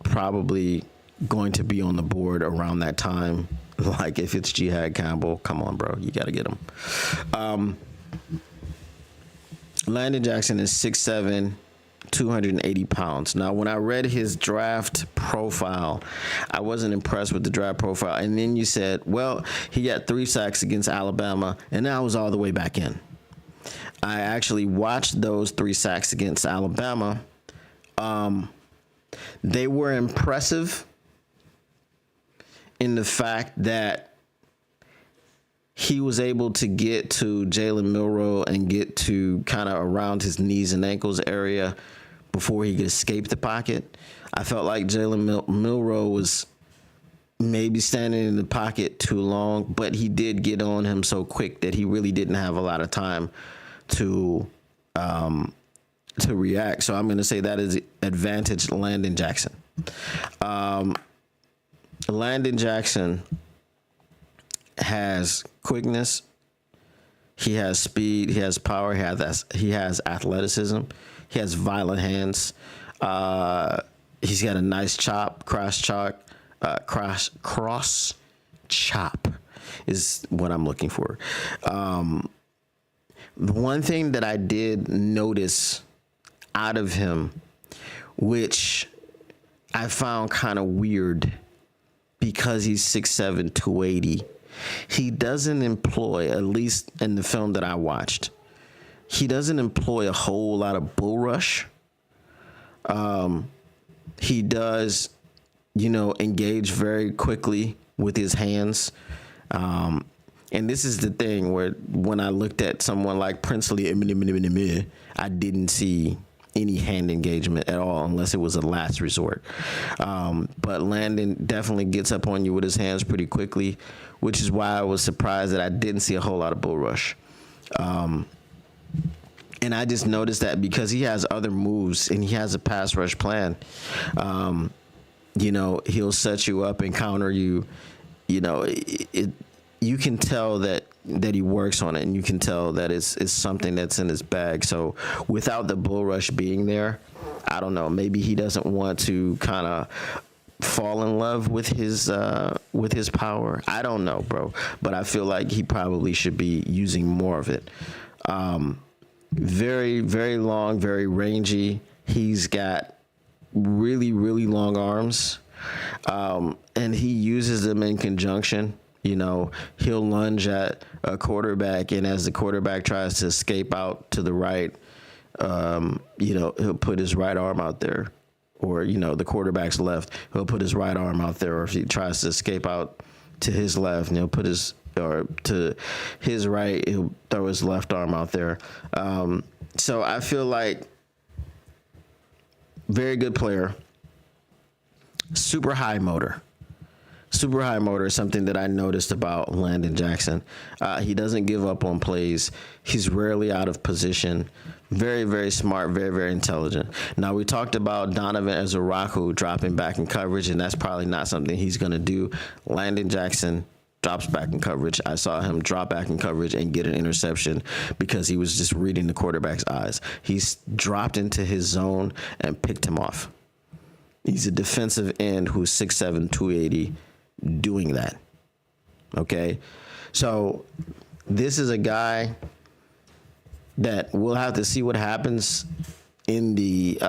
probably going to be on the board around that time. Like if it's Jihad Campbell, come on, bro, you got to get him. Landon Jackson is 6'7", 280 pounds. Now, when I read his draft profile, I wasn't impressed with the draft profile. And then you said, well, he got 3 sacks against Alabama, and now was all the way back in. I actually watched those 3 sacks against Alabama. They were impressive in the fact that he was able to get to Jalen Milroe and get to kind of around his knees and ankles area before he could escape the pocket. I felt like Jalen Milroe was maybe standing in the pocket too long, but he did get on him so quick that he really didn't have a lot of time to react. So I'm going to say that is advantage Landon Jackson. Landon Jackson has quickness, he has speed, he has power, he has athleticism, he has violent hands. He's got a nice cross chop is what I'm looking for. The one thing that I did notice out of him, which I found kind of weird because he's 6'7", 280, he doesn't employ, at least in the film that I watched, he doesn't employ a whole lot of bull rush. He does, engage very quickly with his hands. And this is the thing where when I looked at someone like Princely, I didn't see any hand engagement at all unless it was a last resort. But Landon definitely gets up on you with his hands pretty quickly, which is why I was surprised that I didn't see a whole lot of bull rush. And I just noticed that because he has other moves and he has a pass rush plan. He'll set you up and counter you. You can tell that he works on it, and you can tell that it's something that's in his bag. So without the bull rush being there, I don't know, maybe he doesn't want to kind of fall in love with his power. I don't know, bro, but I feel like he probably should be using more of it. Very, very long, very rangy. He's got really, really long arms, and he uses them in conjunction. He'll lunge at a quarterback, and as the quarterback tries to escape out to the right, he'll put his right arm out there, or, the quarterback's left, he'll put his right arm out there, or if he tries to escape out to his left, and he'll put to his right, he'll throw his left arm out there. So I feel like very good player, super high motor. Super high motor is something that I noticed about Landon Jackson. He doesn't give up on plays. He's rarely out of position. Very, very smart, very, very intelligent. Now, we talked about Donovan Ezraku dropping back in coverage, and that's probably not something he's going to do. Landon Jackson drops back in coverage. I saw him drop back in coverage and get an interception because he was just reading the quarterback's eyes. He's dropped into his zone and picked him off. He's a defensive end who's 6'7", 280, doing that. Okay? So this is a guy that we'll have to see what happens in the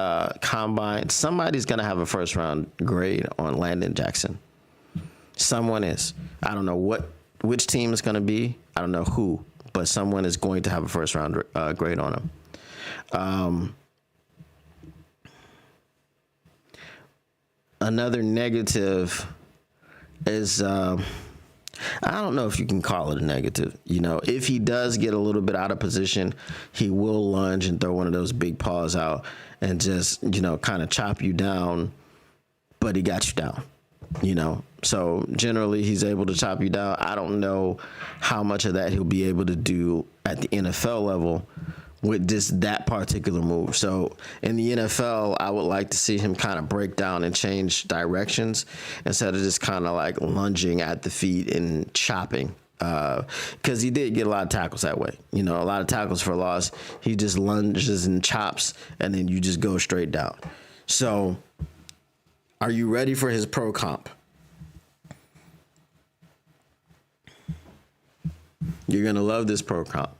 combine. Somebody's going to have a first-round grade on Landon Jackson. Someone is. I don't know which team it's going to be. I don't know who, but someone is going to have a first-round grade on him. Another negative is I don't know if you can call it a negative. You know, if he does get a little bit out of position, he will lunge and throw one of those big paws out and just, you know, kind of chop you down, but he got you down, you know. So generally he's able to chop you down. I don't know how much of that he'll be able to do at the NFL level with just that particular move. So in the NFL, I would like to see him kind of break down and change directions instead of just kind of like lunging at the feet and chopping. Because he did get a lot of tackles that way. You know, a lot of tackles for loss. He just lunges and chops, and then you just go straight down. So are you ready for his pro comp? You're going to love this pro comp.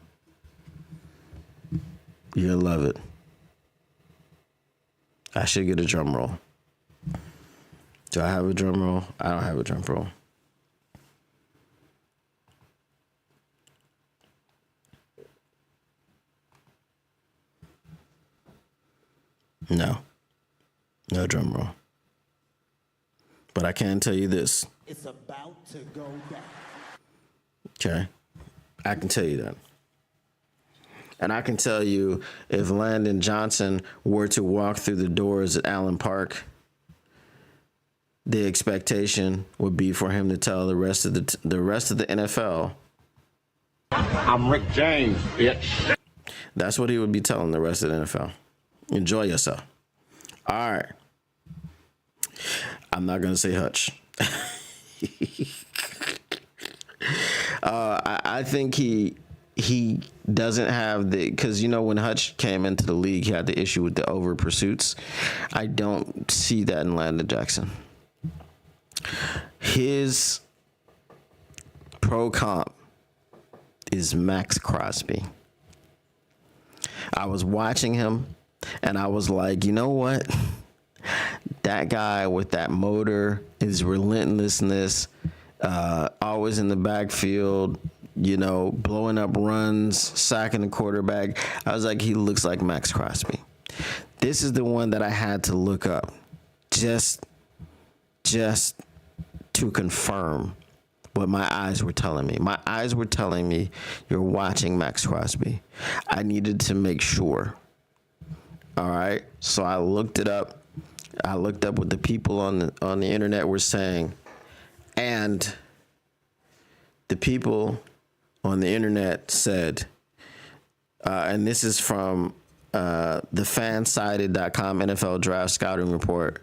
You're going to love it. I should get a drum roll. Do I have a drum roll? I don't have a drum roll. No. No drum roll. But I can tell you this. It's about to go down. Okay. I can tell you that. And I can tell you, if Landon Johnson were to walk through the doors at Allen Park, the expectation would be for him to tell the rest of the NFL, I'm Rick James, bitch. That's what he would be telling the rest of the NFL. Enjoy yourself. All right. I'm not going to say Hutch. I think he doesn't have the, because, you know, when Hutch came into the league, he had the issue with the over pursuits. I don't see that in Landon Jackson. His pro comp is Max Crosby. I was watching him and I was like, you know what? That guy with that motor, his relentlessness, always in the backfield, you know, blowing up runs, sacking the quarterback. I was like, he looks like Max Crosby. This is the one that I had to look up just to confirm what my eyes were telling me. My eyes were telling me you're watching Max Crosby. I needed to make sure. All right. So I looked it up. I looked up what the people on the internet were saying, and the people on the internet said, and this is from the fansided.com NFL draft scouting report.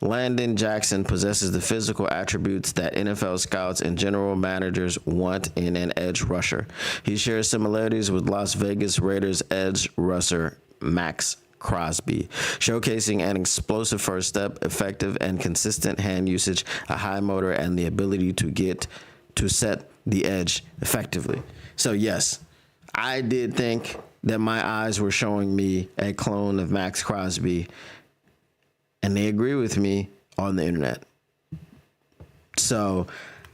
Landon Jackson possesses the physical attributes that NFL scouts and general managers want in an edge rusher. He shares similarities with Las Vegas Raiders edge rusher Max Crosby, showcasing an explosive first step, effective and consistent hand usage, a high motor, and the ability to set the edge effectively. So yes, I did think that my eyes were showing me a clone of Max Crosby, and they agree with me on the internet. So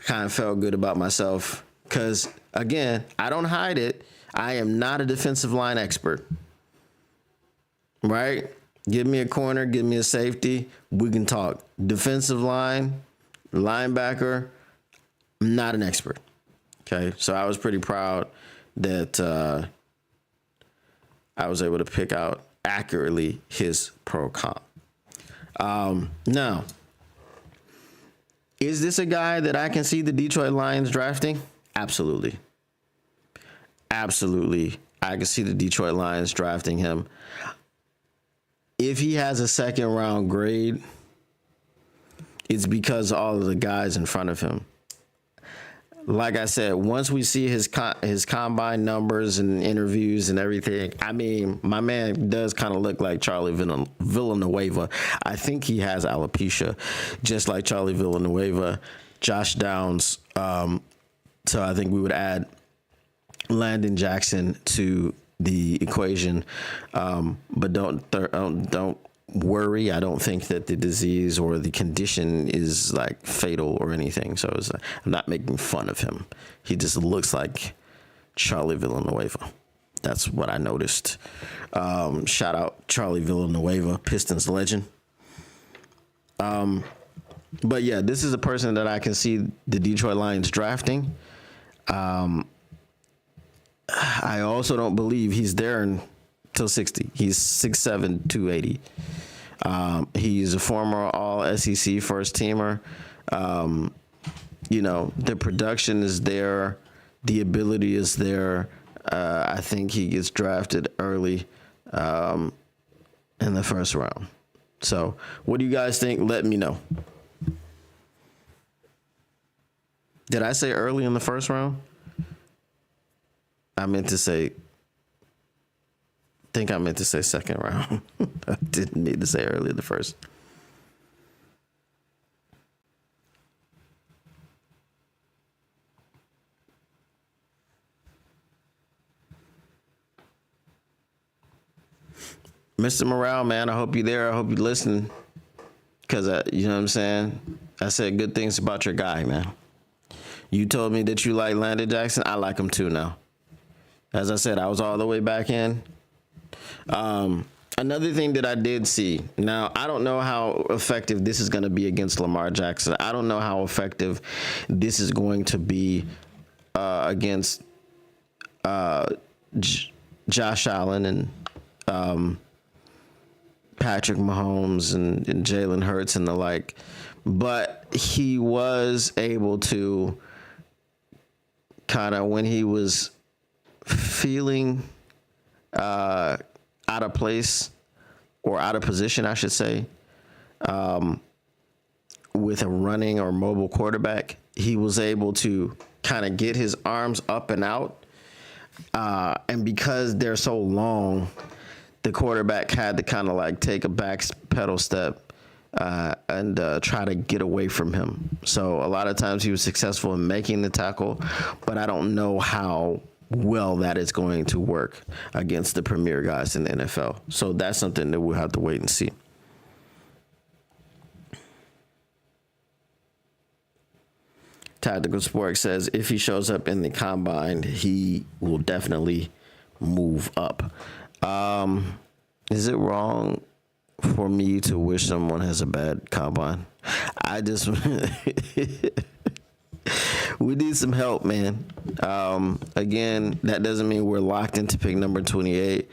kind of felt good about myself because, again, I don't hide it. I am not a defensive line expert. Right? Give me a corner, give me a safety, we can talk. Defensive line, linebacker, I'm not an expert. Okay, so I was pretty proud that I was able to pick out accurately his pro comp. Now, is this a guy that I can see the Detroit Lions drafting? Absolutely. Absolutely. I can see the Detroit Lions drafting him. If he has a second round grade, it's because all of the guys in front of him. Like I said, once we see his combine numbers and interviews and everything, I mean, my man does kind of look like Charlie Villanueva. I think he has alopecia, just like Charlie Villanueva. Josh Downs. So I think we would add Landon Jackson to the equation, but don't worry. I don't think that the disease or the condition is like fatal or anything. So I'm not making fun of him. He just looks like Charlie Villanueva. That's what I noticed. Shout out Charlie Villanueva, Pistons legend. But yeah, this is a person that I can see the Detroit Lions drafting. I also don't believe he's there until 60. He's 6'7", 280. He's a former All SEC first teamer. The production is there, the ability is there. I think he gets drafted early in the first round. So, what do you guys think? Let me know. Did I say early in the first round? I meant to say second round. I didn't need to say early in the first. Mr. Morale, man, I hope you're there. I hope you're listening. Because, you know what I'm saying? I said good things about your guy, man. You told me that you like Landon Jackson. I like him too now. As I said, I was all the way back in. Another thing that I did see. Now, I don't know how effective this is going to be against Lamar Jackson. I don't know how effective this is going to be against Josh Allen and Patrick Mahomes and Jalen Hurts and the like. But he was able to kind of, when he was feeling out of place or out of position, I should say, with a running or mobile quarterback, he was able to kind of get his arms up and out. And because they're so long, the quarterback had to kind of like take a back pedal step and try to get away from him. So a lot of times he was successful in making the tackle, but I don't know how well that is going to work against the premier guys in the NFL. So that's something that we'll have to wait and see. Tactical Sport says if he shows up in the combine, he will definitely move up. Is it wrong for me to wish someone has a bad combine? I just we need some help, man. Again, that doesn't mean we're locked into pick number 28.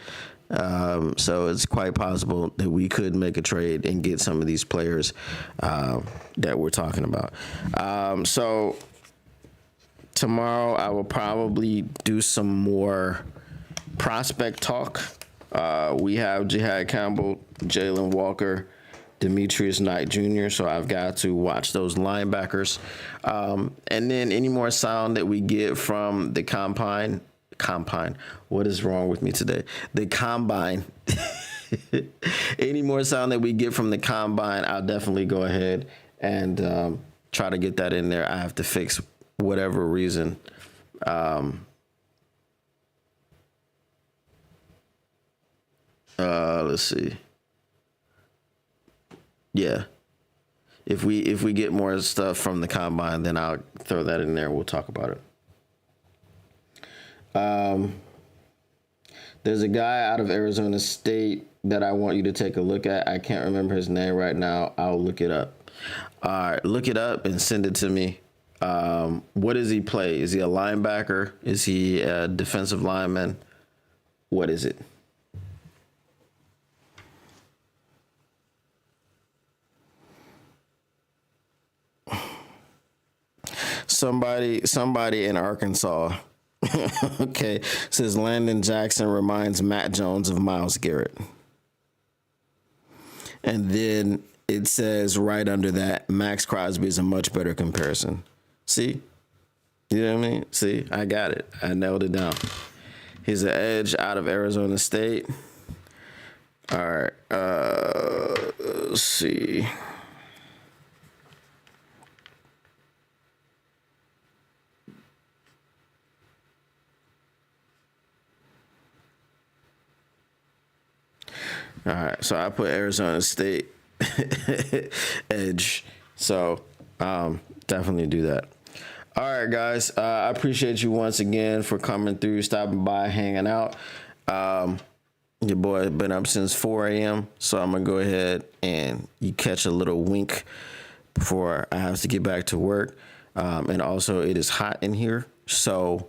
So it's quite possible that we could make a trade and get some of these players that we're talking about. So tomorrow I will probably do some more prospect talk. We have Jihad Campbell, Jalen Walker, Demetrius Knight Jr., so I've got to watch those linebackers. And then any more sound that we get from the combine. What is wrong with me today? The combine. Any more sound that we get from the combine, I'll definitely go ahead and try to get that in there. I have to fix whatever reason. Let's see. Yeah. If we get more stuff from the combine, then I'll throw that in there. We'll talk about it. There's a guy out of Arizona State that I want you to take a look at. I can't remember his name right now. I'll look it up. All right, look it up and send it to me. What does he play? Is he a linebacker? Is he a defensive lineman? What is it? Somebody in Arkansas, okay, says Landon Jackson reminds Matt Jones of Myles Garrett. And then it says right under that, Max Crosby is a much better comparison. See? You know what I mean? See, I got it. I nailed it down. He's an edge out of Arizona State. All right. Let's see. All right, so I put Arizona State edge. So definitely do that. All right, guys. I appreciate you once again for coming through, stopping by, hanging out. Your boy been up since 4 a.m., so I'm going to go ahead and you catch a little wink before I have to get back to work. And also, it is hot in here, so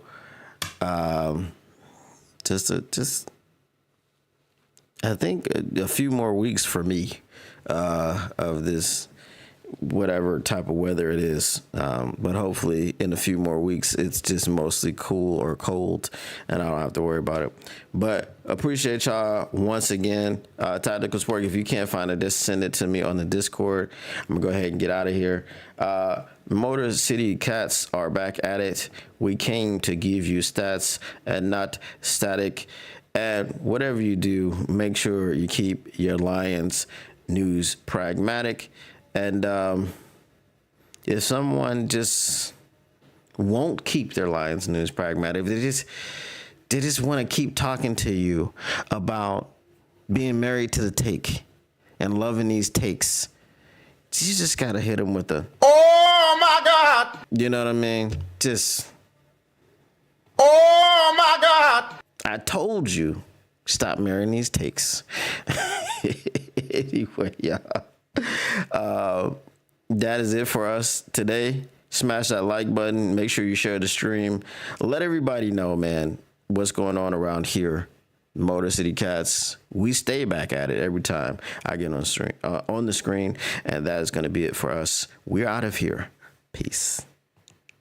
just I think a few more weeks for me of this whatever type of weather it is, but hopefully in a few more weeks it's just mostly cool or cold and I don't have to worry about it. But appreciate y'all once again. Tactical Sport, if you can't find it, just send it to me on the Discord. I'm gonna go ahead and get out of here. Motor City Cats are back at it. We came to give you stats and not static. And whatever you do, make sure you keep your Lions news pragmatic. And if someone just won't keep their Lions news pragmatic, they just want to keep talking to you about being married to the take and loving these takes, you just gotta hit them with the "Oh my God!" You know what I mean? Just "Oh my God!" I told you, stop marrying these takes. Anyway, y'all. That is it for us today. Smash that like button. Make sure you share the stream. Let everybody know, man, what's going on around here. Motor City Cats. We stay back at it every time I get on the screen, and that is going to be it for us. We're out of here. Peace.